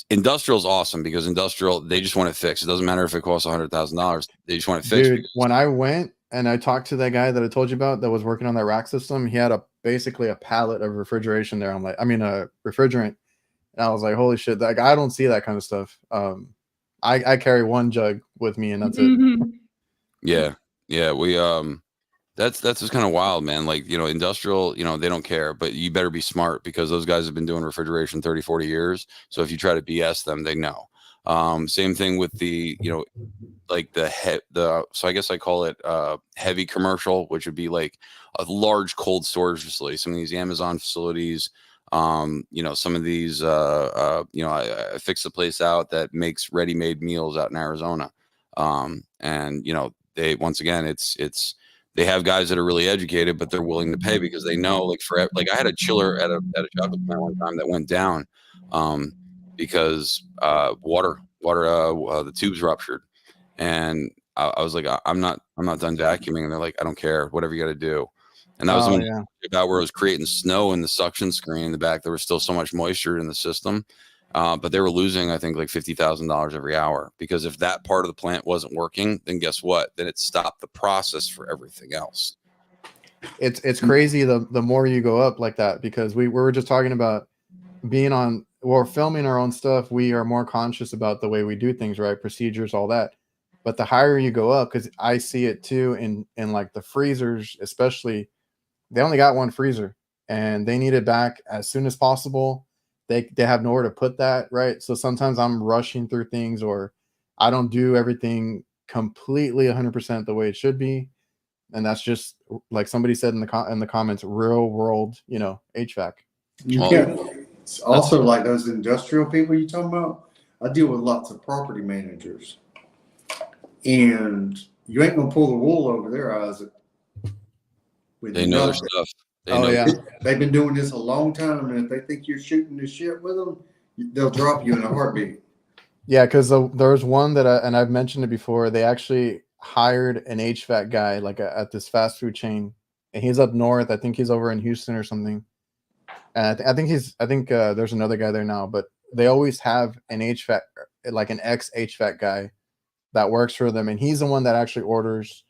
industrial is awesome because industrial, they just want it fixed. It doesn't matter if it costs $100,000; they just want it fixed. Dude, when I went and I talked to that guy that I told you about that was working on that rack system, he had basically a pallet of refrigeration there. I'm like, a refrigerant. And I was like, holy shit, like I don't see that kind of stuff. I carry 1 jug with me and that's it. Yeah. We that's just kind of wild, man. Like, industrial, they don't care, but you better be smart because those guys have been doing refrigeration 30, 40 years. So if you try to BS them, they know. Same thing with the, like so I guess I call it heavy commercial, which would be like a large cold storage facility. Some of these Amazon facilities, some of these, I fixed a place out that makes ready-made meals out in Arizona. And they, once again, they have guys that are really educated, but they're willing to pay because they know, like I had a chiller at a chocolate plant one time that went down, because, the tubes ruptured, and I was like, I'm not done vacuuming. And they're like, I don't care, whatever you got to do. And that was about where it was creating snow in the suction screen in the back. There was still so much moisture in the system. But they were losing, I think, like $50,000 every hour, because if that part of the plant wasn't working, then guess what? Then it stopped the process for everything else. It's crazy the more you go up like that, because we were just talking about being on, we're filming our own stuff. We are more conscious about the way we do things, right? Procedures, all that. But the higher you go up, because I see it too in like the freezers, especially, they only got one freezer and they need it back as soon as possible. They have nowhere to put that, right? So sometimes I'm rushing through things, or I don't do everything completely 100% the way it should be. And that's just like somebody said in the comments, real world, HVAC. It's also like those industrial people you talking about. I deal with lots of property managers, and you ain't gonna pull the wool over their eyes. They know their stuff. They've been doing this a long time, and if they think you're shooting the shit with them, they'll drop you in a heartbeat. Yeah, because there's one that I've mentioned it before. They actually hired an HVAC guy like at this fast food chain, and he's up north. I think he's over in Houston or something. And I think there's another guy there now, but they always have an HVAC, like an ex HVAC guy that works for them, and he's the one that actually orders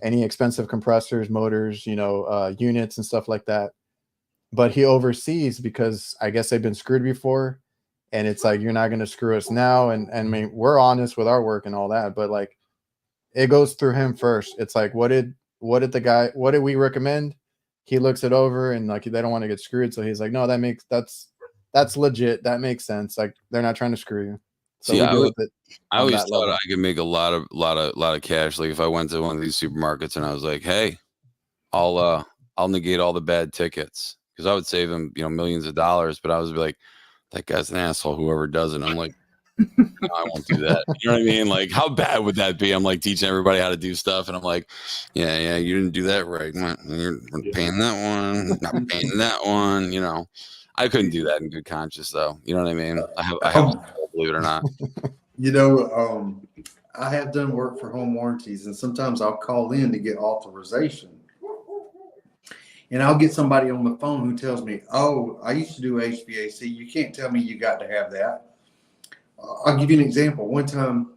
any expensive compressors, motors, units and stuff like that. But he oversees, because I guess they've been screwed before, and it's like, you're not going to screw us now. And I mean, we're honest with our work and all that, but like, it goes through him first. It's like, what did we recommend? He looks it over, and like, they don't want to get screwed. So he's like, no, that's legit. That makes sense. Like, they're not trying to screw you. So see, I always thought I could make a lot of cash. Like if I went to one of these supermarkets and I was like, hey, I'll negate all the bad tickets, because I would save them, millions of dollars. But I was like, that guy's an asshole, whoever does it. I'm like, no, I won't do that. You know what I mean? Like, how bad would that be? I'm like teaching everybody how to do stuff, and I'm like, yeah, you didn't do that right. You're paying that one, not paying that one. I couldn't do that in good conscience, though. You know what I mean? I have believe it or not. I have done work for home warranties, and sometimes I'll call in to get authorization. And I'll get somebody on the phone who tells me, oh, I used to do HVAC. You can't tell me you got to have that. I'll give you an example. One time,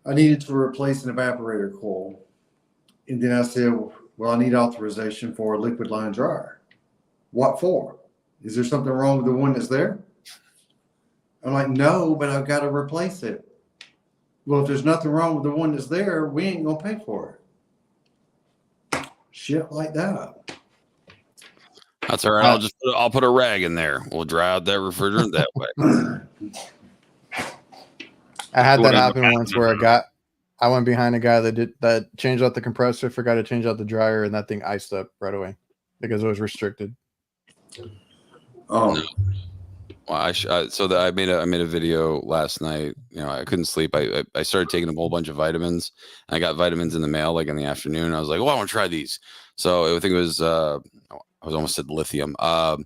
I needed to replace an evaporator coil. And then I said, well, I need authorization for a liquid line dryer. What for? Is there something wrong with the one that's there? I'm like, no, but I've got to replace it. Well, if there's nothing wrong with the one that's there, we ain't going to pay for it. Shit like that. That's all right. I'll put a rag in there. We'll dry out that refrigerant that way. I had that happen once where I went behind a guy that changed out the compressor, forgot to change out the dryer, and that thing iced up right away because it was restricted. Oh. Well, I made a video last night. I couldn't sleep. I started taking a whole bunch of vitamins. I got vitamins in the mail like in the afternoon. I was like, I want to try these. So I think it was I almost said lithium. I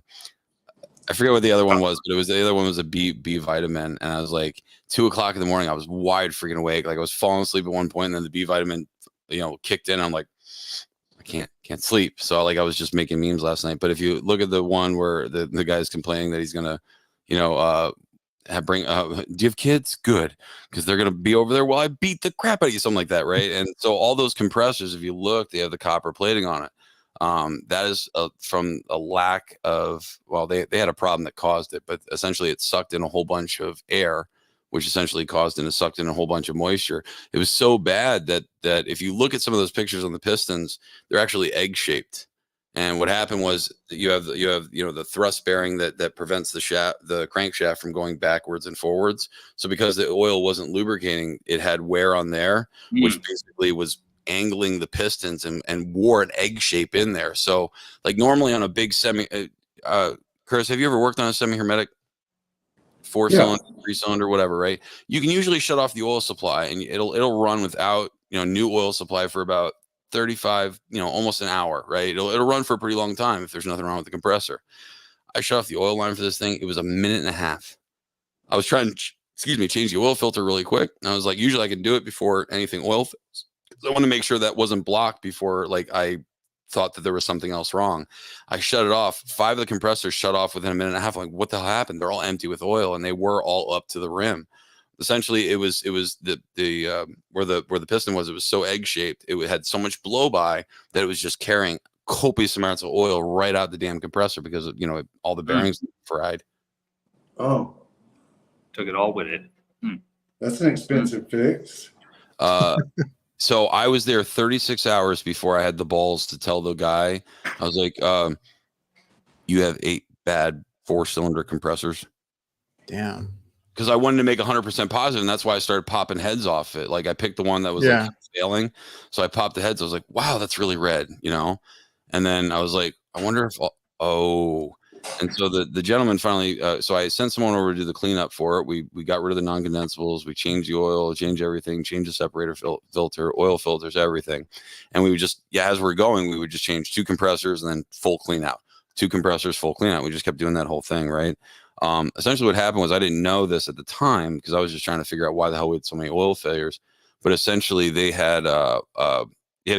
forget what the other one was, but the other one was a B vitamin. And I was like 2 o'clock in the morning. I was wide freaking awake. Like I was falling asleep at one point, and then the B vitamin, kicked in. I'm like, I can't sleep. So I was just making memes last night. But if you look at the one where the guy's complaining that he's gonna, do you have kids? Good, because they're gonna be over there while I beat the crap out of you, something like that, right? And so all those compressors, if you look, they have the copper plating on it. That is from a lack of, they had a problem that caused it, but essentially it sucked in a whole bunch of air, which essentially sucked in a whole bunch of moisture. It was so bad that if you look at some of those pictures on the pistons, they're actually egg shaped. And what happened was you have the thrust bearing that prevents the crankshaft from going backwards and forwards. So because the oil wasn't lubricating, it had wear on there, which basically was angling the pistons and wore an egg shape in there. So like normally on a big Chris, have you ever worked on a semi-hermetic 4-cylinder, 3-cylinder, whatever, right? You can usually shut off the oil supply and it'll run without, new oil supply for about 35, almost an hour, right? It'll run for a pretty long time if there's nothing wrong with the compressor. I shut off the oil line for this thing. It was a minute and a half. I was trying to, change the oil filter really quick. And I was like, usually I can do it before anything oil fills. I want to make sure that wasn't blocked before I thought that there was something else wrong. I shut it off. 5 of the compressors shut off within a minute and a half. I'm like, what the hell happened? They're all empty with oil, and they were all up to the rim. Essentially, it was the where the piston was. It was so egg shaped. It had so much blow by that it was just carrying copious amounts of oil right out the damn compressor because of, all the bearings fried. Oh, Took it all with it. that's an expensive fix. So I was there 36 hours before I had the balls to tell the guy. I was like, you have 8 bad 4-cylinder compressors. Damn. Because I wanted to make 100% positive, and that's why I started popping heads off it. Like I picked the one that was like failing, so I popped the heads. I was like, "Wow, that's really red," And then I was like, "I wonder if And so the gentleman finally, so I sent someone over to do the cleanup for it. We got rid of the non-condensables, we changed the oil, changed everything, changed the separator filter, oil filters, everything. And we would just, as we're going, we would just change 2 compressors and then full clean out. 2 compressors, full clean out. We just kept doing that whole thing, right? Essentially what happened was I didn't know this at the time because I was just trying to figure out why the hell we had so many oil failures. But essentially they had a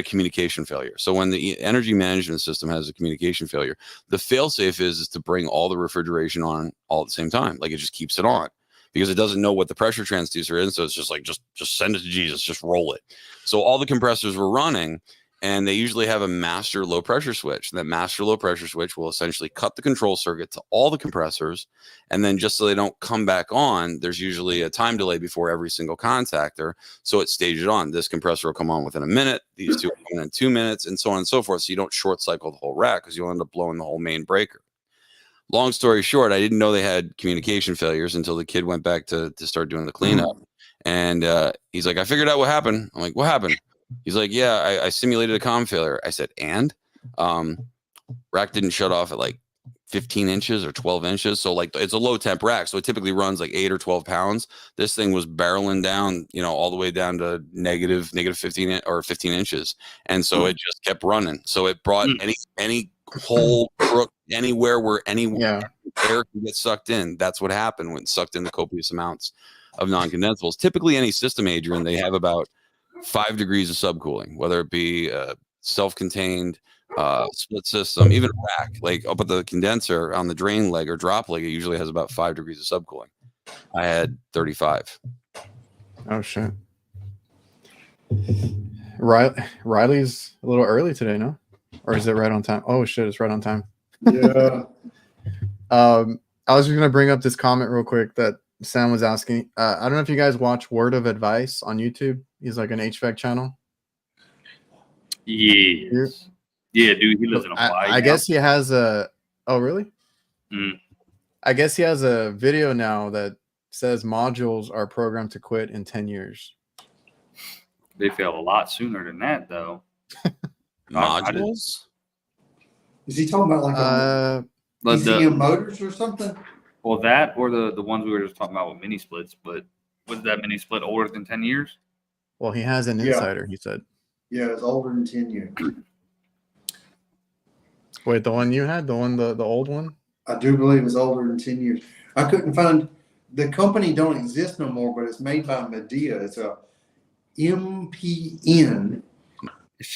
communication failure. So when the energy management system has a communication failure, the fail-safe is to bring all the refrigeration on all at the same time. Like it just keeps it on because it doesn't know what the pressure transducer is. So it's just like, just send it to Jesus, just roll it. So all the compressors were running, and they usually have a master low pressure switch. And that master low pressure switch will essentially cut the control circuit to all the compressors. And then just so they don't come back on, there's usually a time delay before every single contactor. So it stages on. This compressor will come on within a minute. These 2 will come in 2 minutes, and so on and so forth. So you don't short cycle the whole rack because you'll end up blowing the whole main breaker. Long story short, I didn't know they had communication failures until the kid went back to start doing the cleanup. And he's like, I figured out what happened. I'm like, what happened? He's like, yeah, I simulated a comm failure. I said, and rack didn't shut off at like 15 inches or 12 inches. So like it's a low temp rack. So it typically runs like 8 or 12 pounds. This thing was barreling down, all the way down to negative 15 or 15 inches. And so it just kept running. So it brought any hole, crook, anywhere where any air can get sucked in. That's what happened when it sucked in the copious amounts of non-condensables. Typically any system, Adrian, they have about 5 degrees of subcooling, whether it be self-contained, split system, even a rack. Like up at the condenser on the drain leg or drop leg, it usually has about 5 degrees of subcooling. I had 35. Oh shit. Riley's a little early today, no? Or is it right on time? Oh shit, it's right on time. Yeah. I was just gonna bring up this comment real quick that Sam was asking. I don't know if you guys watch Word of Advice on YouTube. He's like an HVAC channel. Yes. Yeah, dude. He lives in a I guess he has a. Oh, really? Mm. I guess he has a video now that says modules are programmed to quit in 10 years. They fail a lot sooner than that, though. Modules? Is he talking about like ECM motors or something? Well, that or the ones we were just talking about with mini splits. But was that mini split older than 10 years? Well, he has an insider, he said. Yeah, it's older than 10 years. Wait, the one you had? The old one? I do believe it's older than 10 years. I couldn't find, the company don't exist no more, but it's made by Medea. It's a MPN.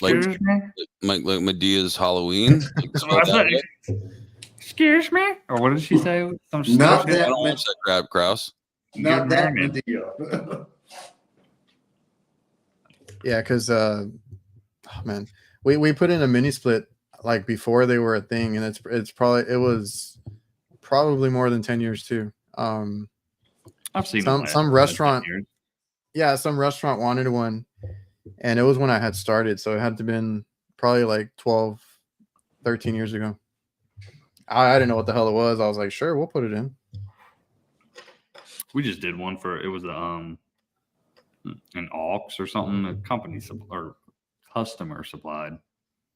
Like Medea's Halloween. Excuse me? Or what did she say? Not that. I don't watch that crap, Krauss. Not that Medea. Yeah, because man, we put in a mini split like before they were a thing, and it was probably more than 10 years too. I've seen some restaurant. Yeah, some restaurant wanted one, and it was when I had started, so it had to been probably like 12, 13 years ago. I didn't know what the hell it was. I was like, sure, we'll put it in. We just did one for it was an aux or something. A company or customer supplied.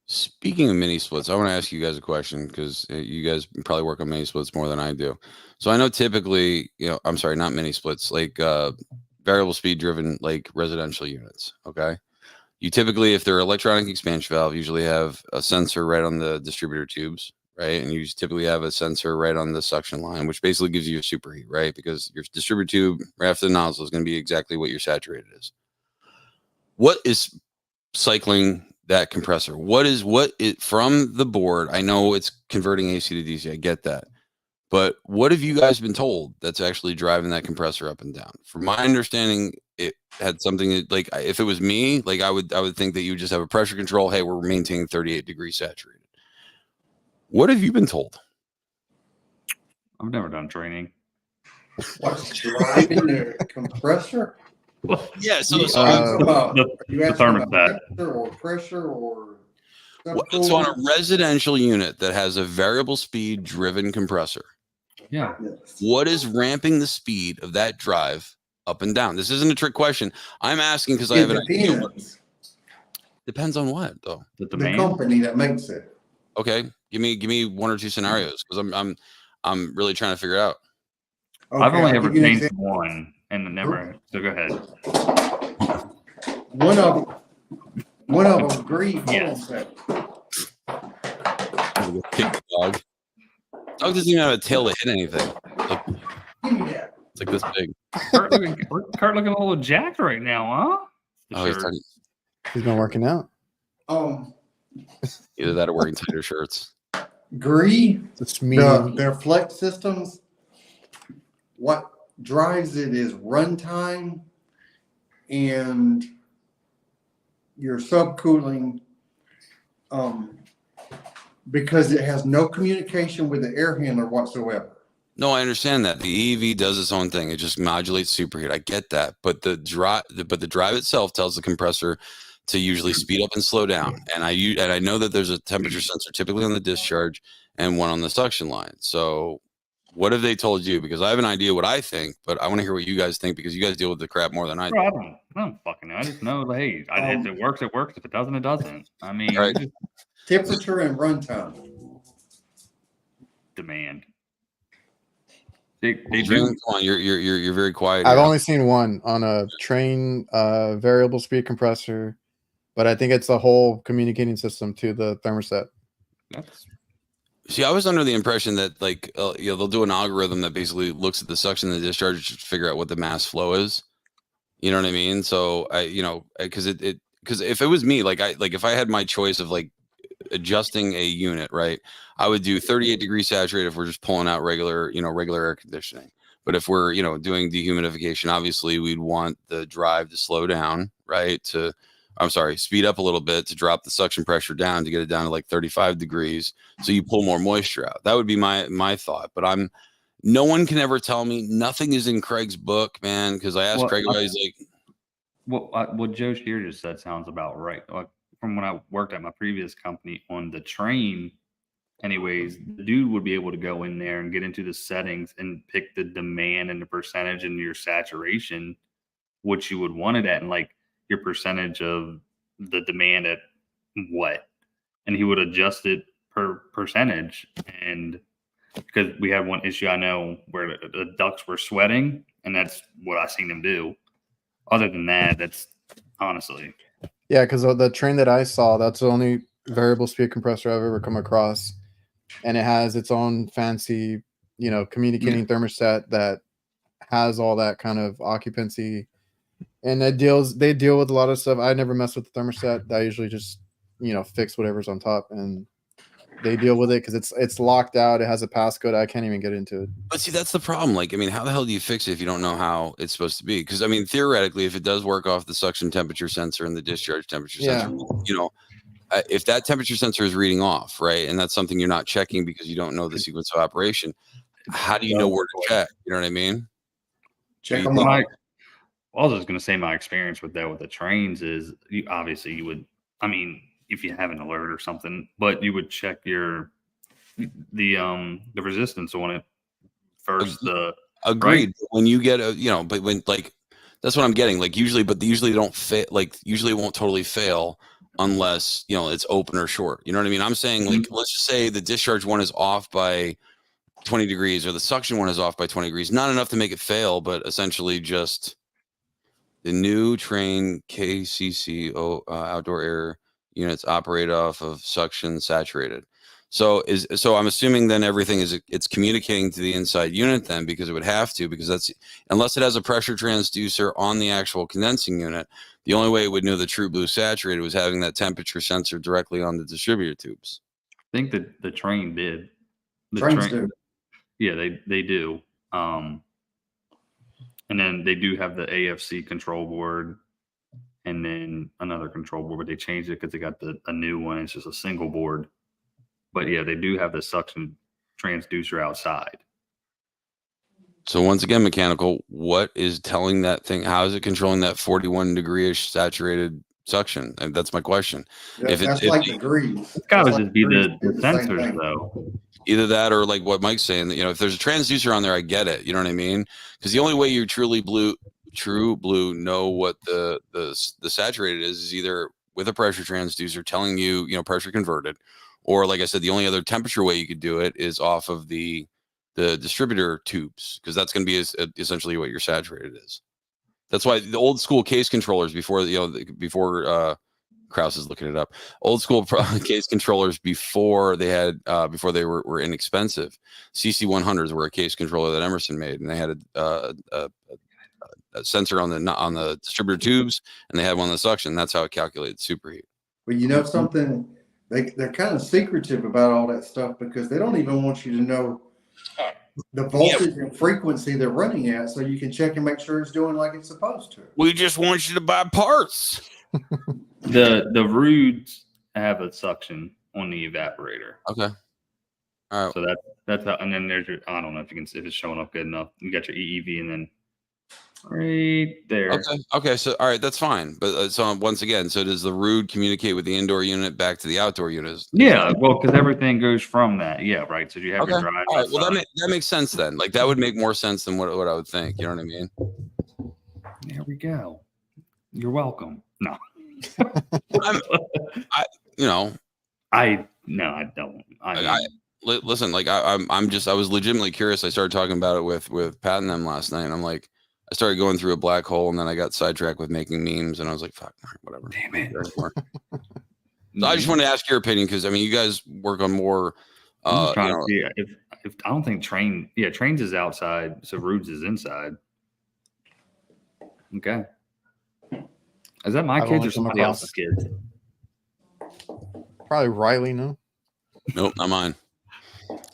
Speaking of mini splits, I want to ask you guys a question because you guys probably work on mini splits more than I do. So I know typically, I'm sorry, not mini splits, like variable speed driven, like residential units. Okay. You typically, if they're electronic expansion valve, usually have a sensor right on the distributor tubes, right? And you typically have a sensor right on the suction line, which basically gives you a superheat, right? Because your distributor tube right after the nozzle is going to be exactly what your saturated is. What is cycling that compressor? What it from the board? I know it's converting AC to DC. I get that. But what have you guys been told that's actually driving that compressor up and down? From my understanding, it had something like, if it was me, like I would think that you would just have a pressure control. Hey, we're maintaining 38 degrees saturated. What have you been told? I've never done training. What's driving the compressor? Yeah, so You asking about the thermostat. temperature or pressure or so on a residential unit that has a variable speed driven compressor, Yeah. Yes. what is ramping the speed of that drive up and down? This isn't a trick question. I'm asking because I have an idea. Depends on what though? The company that makes it. Okay, give me one or two scenarios because I'm really trying to figure it out. Okay, I've only I'll ever give you an changed example. one and never. So go ahead. One of them agreed. Yes. Kick the dog. Dog doesn't even have a tail to hit anything. Like, Give me that. it's like this big. Kurt looking a little jacked right now, huh? Oh, He's been working out. Either that or wearing tighter shirts. Gree, It's me. their flex systems, what drives it is runtime and your subcooling, because it has no communication with the air handler whatsoever. No, I understand that. The EV does its own thing. It just modulates superheat. I get that. But the drive itself tells the compressor to usually speed up and slow down. And I know that there's a temperature sensor typically on the discharge and one on the suction line. So what have they told you? Because I have an idea what I think, but I want to hear what you guys think because you guys deal with the crap more than I do. Bro, I don't fucking know. I just know, hey, if it works, it works. If it doesn't, it doesn't. I mean, Right. Temperature and runtime. Demand. They Adrian, come on, you're very quiet. I've here. only seen one on a train variable speed compressor, but I think it's the whole communicating system to the thermostat. See, I was under the impression that like they'll do an algorithm that basically looks at the suction and the discharge to figure out what the mass flow is. You know what I mean? So because if it was me, if I had my choice of like adjusting a unit, right, I would do 38 degrees saturated if we're just pulling out regular air conditioning. But if we're doing dehumidification, obviously we'd want the drive to slow down, right? Speed up a little bit to drop the suction pressure down to get it down to like 35 degrees. So you pull more moisture out. That would be my thought. But no one can ever tell me. Nothing is in Craig's book, man. Because I asked Craig about, he's like, what Joe Shear just said sounds about right. Like from when I worked at my previous company on the train, anyways, the dude would be able to go in there and get into the settings and pick the demand and the percentage and your saturation, which you would want it at, and like your percentage of the demand at what, and he would adjust it per percentage. And because we had one issue I know where the ducts were sweating, and that's what I seen him do. Other than that, that's honestly. Yeah, because the train that I saw, that's the only variable speed compressor I've ever come across. And it has its own fancy, communicating thermostat that has all that kind of occupancy. And they deal with a lot of stuff. I never mess with the thermostat. I usually just, fix whatever's on top, and they deal with it because it's locked out. It has a passcode. I can't even get into it. But see, that's the problem. Like, I mean, how the hell do you fix it if you don't know how it's supposed to be? Because I mean, theoretically, if it does work off the suction temperature sensor and the discharge temperature sensor, if that temperature sensor is reading off, right, and that's something you're not checking because you don't know the sequence of operation, how do you know where to check? You know what I mean? Check them out. I was just going to say my experience with the trains is you would, I mean, if you have an alert or something, but you would check the resistance on it first. Agreed. Right? When you get but when that's what I'm getting. Like usually don't fail. Like usually it won't totally fail unless it's open or short. You know what I mean? I'm saying let's just say the discharge one is off by 20 degrees or the suction one is off by 20 degrees. Not enough to make it fail, but essentially just the new train KCC outdoor air units operate off of suction saturated. So I'm assuming then everything it's communicating to the inside unit then, because it would have to, because that's, unless it has a pressure transducer on the actual condensing unit, the only way it would know the true blue saturated was having that temperature sensor directly on the distributor tubes. I think that the train did. Trains do. Yeah, they do. And then they do have the AFC control board, and then another control board, but they changed it because they got a new one. It's just a single board. But yeah, they do have the suction transducer outside. So once again, mechanical, what is telling that thing? How is it controlling that 41 degree-ish saturated suction? And that's my question. Yeah, that's like degrees. It's got to Like just be the degrees, sensors, though. Either that or like what Mike's saying, that, you know, if there's a transducer on there, I get it. You know what I mean? Because the only way you true blue know what the saturated is either with a pressure transducer telling you, you know, pressure converted, or like I said, the only other temperature way you could do it is off of the distributor tubes, because that's going to be essentially what your saturated is. That's why the old school case controllers before Krauss is looking it up. Old school case controllers before they had before they were inexpensive. CC100s were a case controller that Emerson made, and they had a sensor on the distributor tubes, and they had one on the suction. That's how it calculated superheat. But you know something, they're kind of secretive about all that stuff because they don't even want you to know the voltage and frequency they're running at, so you can check and make sure it's doing like it's supposed to. We just want you to buy parts. The Rudes have a suction on the evaporator. Okay. All right. So that's how, and then there's your, I don't know if it's showing up good enough. You got your EEV, and then right there. Okay. So all right, that's fine. But so once again, so does the Rude communicate with the indoor unit back to the outdoor unit? Yeah, well, because everything goes from that. Yeah, right. So you have your drive. All right. Well, that makes sense then. Like that would make more sense than what I would think. You know what I mean? There we go. You're welcome. No. I don't. Listen, like I was legitimately curious. I started talking about it with Pat and them last night, and I'm like, I started going through a black hole, and then I got sidetracked with making memes, and I was like, fuck, whatever. Damn it. So I just wanted to ask your opinion, because I mean, you guys work on more. I'm trying to see if I don't think Trains is outside, so Rudes is inside. Okay. Is that my kids or somebody else's kids? Probably Riley, no? Nope, not mine.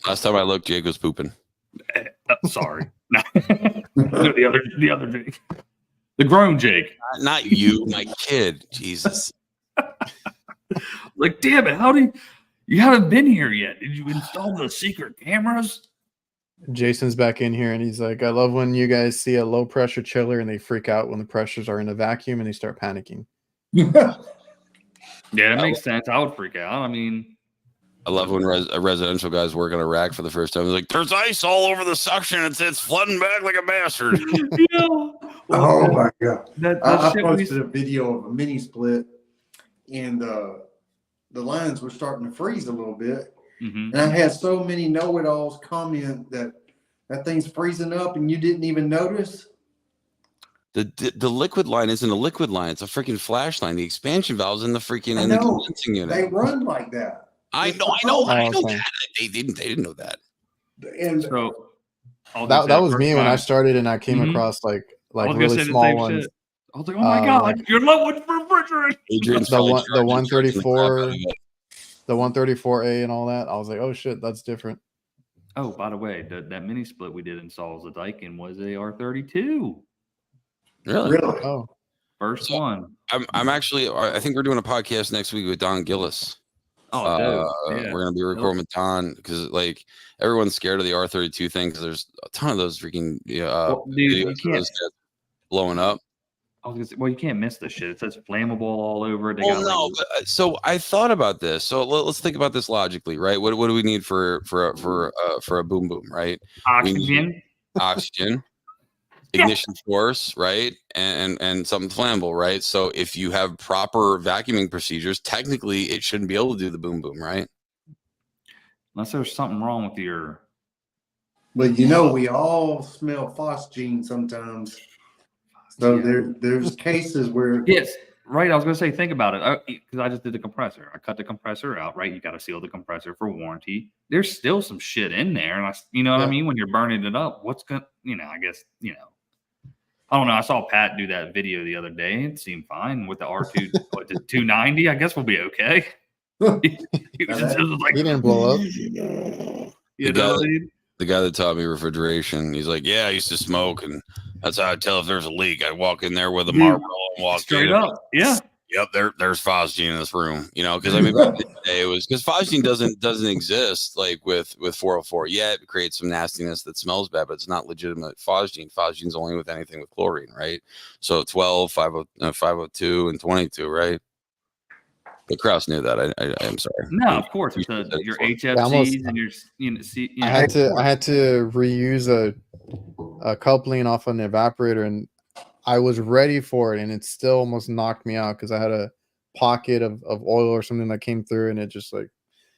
Last time I looked, Jake was pooping. Sorry. the other Jake. The grown Jake. Not you, my kid. Jesus. Like, damn it, you haven't been here yet. Did you install the secret cameras? Jason's back in here, and he's like, I love when you guys see a low pressure chiller and they freak out when the pressures are in a vacuum and they start panicking. Yeah, that makes sense. I would freak out. I mean, I love when a residential guy's working a rack for the first time. He's like, there's ice all over the suction. It's flooding back like a bastard. Yeah. Oh my God. I posted a a video of a mini split, and the lines were starting to freeze a little bit. Mm-hmm. And I had so many know-it-alls comment that thing's freezing up and you didn't even notice. The liquid line isn't a liquid line. It's a freaking flash line. The expansion valve's in the freaking in the condensing unit. They run like that. I know that. They didn't know that. And so that was me when I started, and I came across like really small ones. Shit. I was like, oh my God, you're low for refrigerant. The 134. The 134A and all that. I was like, oh shit, that's different. Oh, by the way, that mini split we did install as a Daikin was a R32. Really? Oh, first one. I'm actually. I think we're doing a podcast next week with Don Gillis. Oh, yeah. We're gonna be recording with Don, because like everyone's scared of the R32 thing, because there's a ton of those freaking you can't blowing up. Well, you can't miss this shit. It says flammable all over it. So I thought about this. So let's think about this logically, right? What do we need for a boom boom, right? Oxygen, ignition force, right? And something flammable, right? So if you have proper vacuuming procedures, technically it shouldn't be able to do the boom boom, right? Unless there's something wrong with your. But we all smell phosgene sometimes. So there's cases where Right, I was gonna say, think about it, because I just did the compressor. I cut the compressor out, right? You got to seal the compressor for warranty. There's still some shit in there, and you know what I mean. When you're burning it up, what's gonna, I guess, I don't know. I saw Pat do that video the other day. It seemed fine with the R2, the 290. I guess we'll be okay. He didn't blow up. The guy that taught me refrigeration, he's like, yeah, I used to smoke, and that's how I tell if there's a leak. I walk in there with a Marlboro and walk straight up. Yeah. Yep, there's phosgene in this room. Because I mean, back in the day, it was because phosgene doesn't exist like with 404. Yeah, it creates some nastiness that smells bad, but it's not legitimate phosgene. Phogene's only with anything with chlorine, right? So 12, 502, and 22, right? But Krauss knew that. I'm sorry. No, of course. It's your HFCs and your I had to reuse a coupling off an evaporator, and I was ready for it, and it still almost knocked me out because I had a pocket of oil or something that came through, and it just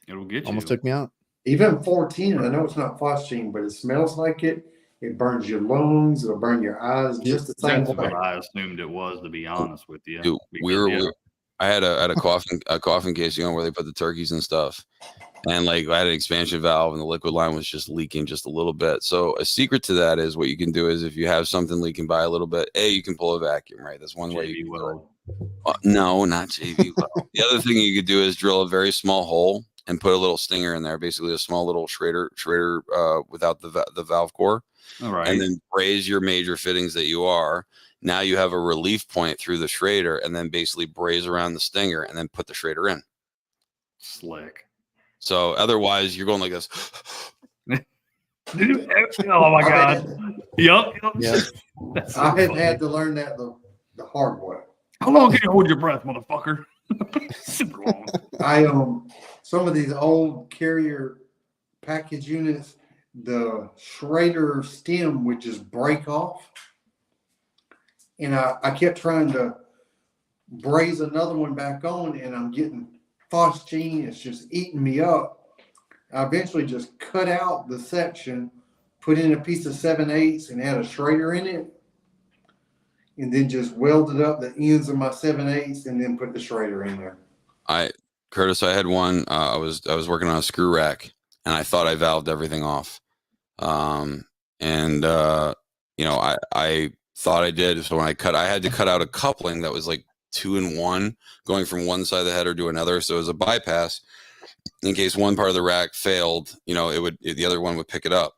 it'll get you. Almost took me out. Even 14, and I know it's not phosgene, but it smells like it. It burns your lungs. It'll burn your eyes. Just the same way. That's what I assumed it was, to be honest with you. Dude, I had a coffin case, where they put the turkeys and stuff. And I had an expansion valve and the liquid line was just leaking just a little bit. So a secret to that is what you can do is if you have something leaking by a little bit, you can pull a vacuum, right? That's one way you can do it. No, not JV well. The other thing you could do is drill a very small hole and put a little stinger in there, basically a small little Schrader without the valve core. All right. And then braze your major fittings that you are. Now you have a relief point through the Schrader and then basically braze around the stinger and then put the Schrader in. Slick. So otherwise you're going like this. Oh my God. Yep. I have had to learn that the hard way. How long can you hold your breath, motherfucker? Super long. Some of these old carrier package units, the Schrader stem would just break off. And I kept trying to braze another one back on, and I'm getting phosgene. It's just eating me up. I eventually just cut out the section, put in a piece of 7/8 and had a Schrader in it, and then just welded up the ends of my 7/8 and then put the Schrader in there. Curtis, I had one. I was working on a screw rack, and I thought I valved everything off. I thought I did. So when I had to cut out a coupling that was like 2-in-1 going from one side of the header to another. So it was a bypass in case one part of the rack failed, the other one would pick it up.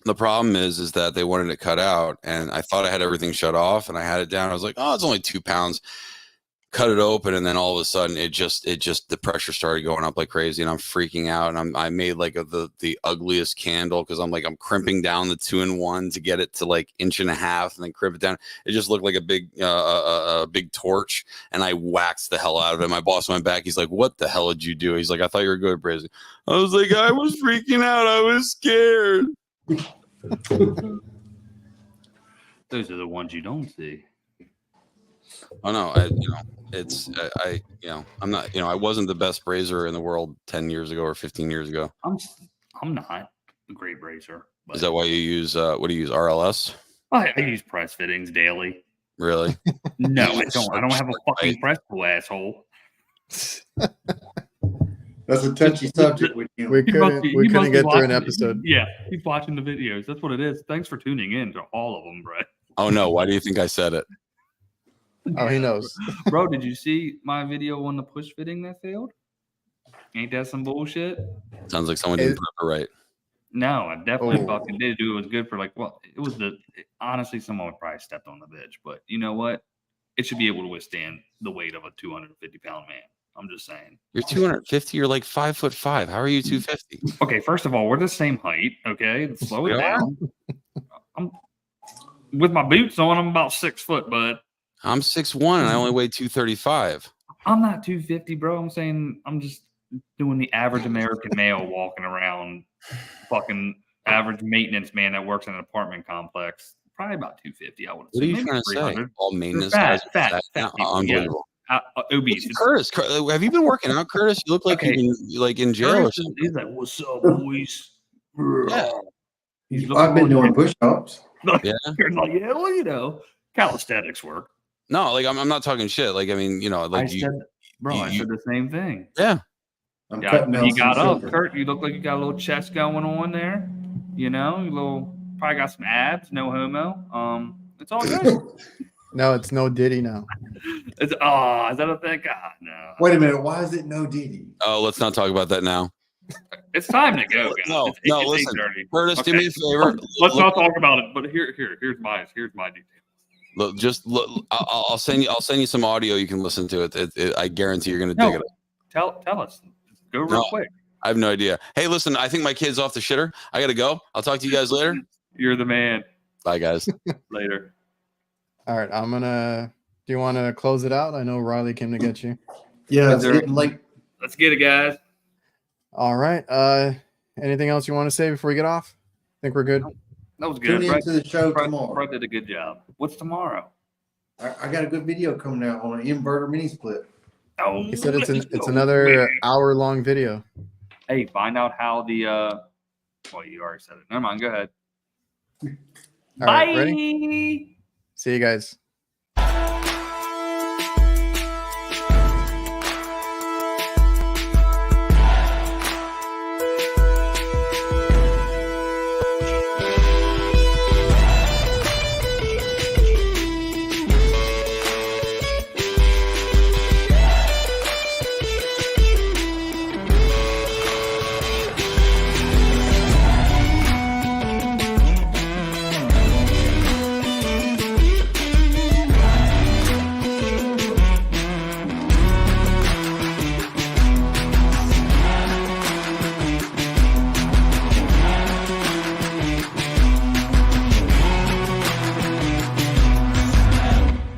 The problem is that they wanted it cut out, and I thought I had everything shut off, and I had it down. I was like, oh, it's only 2 pounds. Cut it open, and then all of a sudden the pressure started going up like crazy, and I'm freaking out. And I made the ugliest candle because I'm crimping down the 2-in-1 to get it to 1.5 inches and then crimp it down. It just looked like a big torch, and I waxed the hell out of it. My boss went back. He's like, "What the hell did you do?" He's like, "I thought you were good at brazing." I was like, "I was freaking out. I was scared." Those are the ones you don't see. Oh no, I'm not, I wasn't the best brazier in the world 10 years ago or 15 years ago. I'm not a great brazier. Is that why you use, what do you use, RLS? I use press fittings daily. Really? No, I don't. I don't have a fucking press tool, asshole. That's a touchy subject with you. We couldn't get through an episode. Yeah, he's watching the videos. That's what it is. Thanks for tuning in to all of them, bro. Oh no, why do you think I said it? Oh, he knows. Bro, did you see my video on the push fitting that failed? Ain't that some bullshit? Sounds like someone didn't prep it right. No, I definitely fucking did. It was good for honestly, someone would probably stepped on the bitch, but you know what? It should be able to withstand the weight of a 250-pound man. I'm just saying. You're 250. You're like 5'5". How are you 250? Okay, first of all, we're the same height. Okay, slow it down. I'm with my boots on. I'm about 6 foot, bud. I'm 6'1" and I only weigh 235. I'm not 250, bro. I'm saying I'm just doing the average American male walking around, fucking average maintenance man that works in an apartment complex. Probably about 250, I would assume. What are you trying to say? All maintenance guys fat unbelievable. Yeah. Obese. Curtis, have you been working out, Curtis? You look like you're like in jail or something. He's like, "What's up, boys?" Yeah. I've been doing push-ups. Yeah. Like, calisthenics work. No, like I'm not talking shit. Like I mean, you know, like I said the same thing. Yeah. I'm cutting down You some got up, sugar. Kurt. You look like you got a little chest going on there. You know, you probably got some abs. No homo. It's all good. No, it's no Diddy now. Is that a thing? God, no. Wait a minute. Why is it no Diddy? Oh, let's not talk about that now. It's time to go, guys. No, it's listen, 8:30. Curtis, do me a favor. Let's not talk about it. But here's my details. Look, I'll send you some audio. You can listen to it. I guarantee you're gonna dig it. Tell us. Go real quick. I have no idea. Hey, listen, I think my kid's off the shitter. I gotta go. I'll talk to you guys later. You're the man. Bye, guys. Later. All right, do you want to close it out? I know Riley came to get you. Yeah, it's getting late. Let's get it, guys. All right. Anything else you want to say before we get off? I think we're good. That was good. Tune into the show tomorrow. Brett did a good job. What's tomorrow? I got a good video coming out on an inverter mini split. Oh, He said it's another hour-long video. Hey, find out how the well, you already said it. Never mind. Go ahead. All Bye. right, ready? See you guys.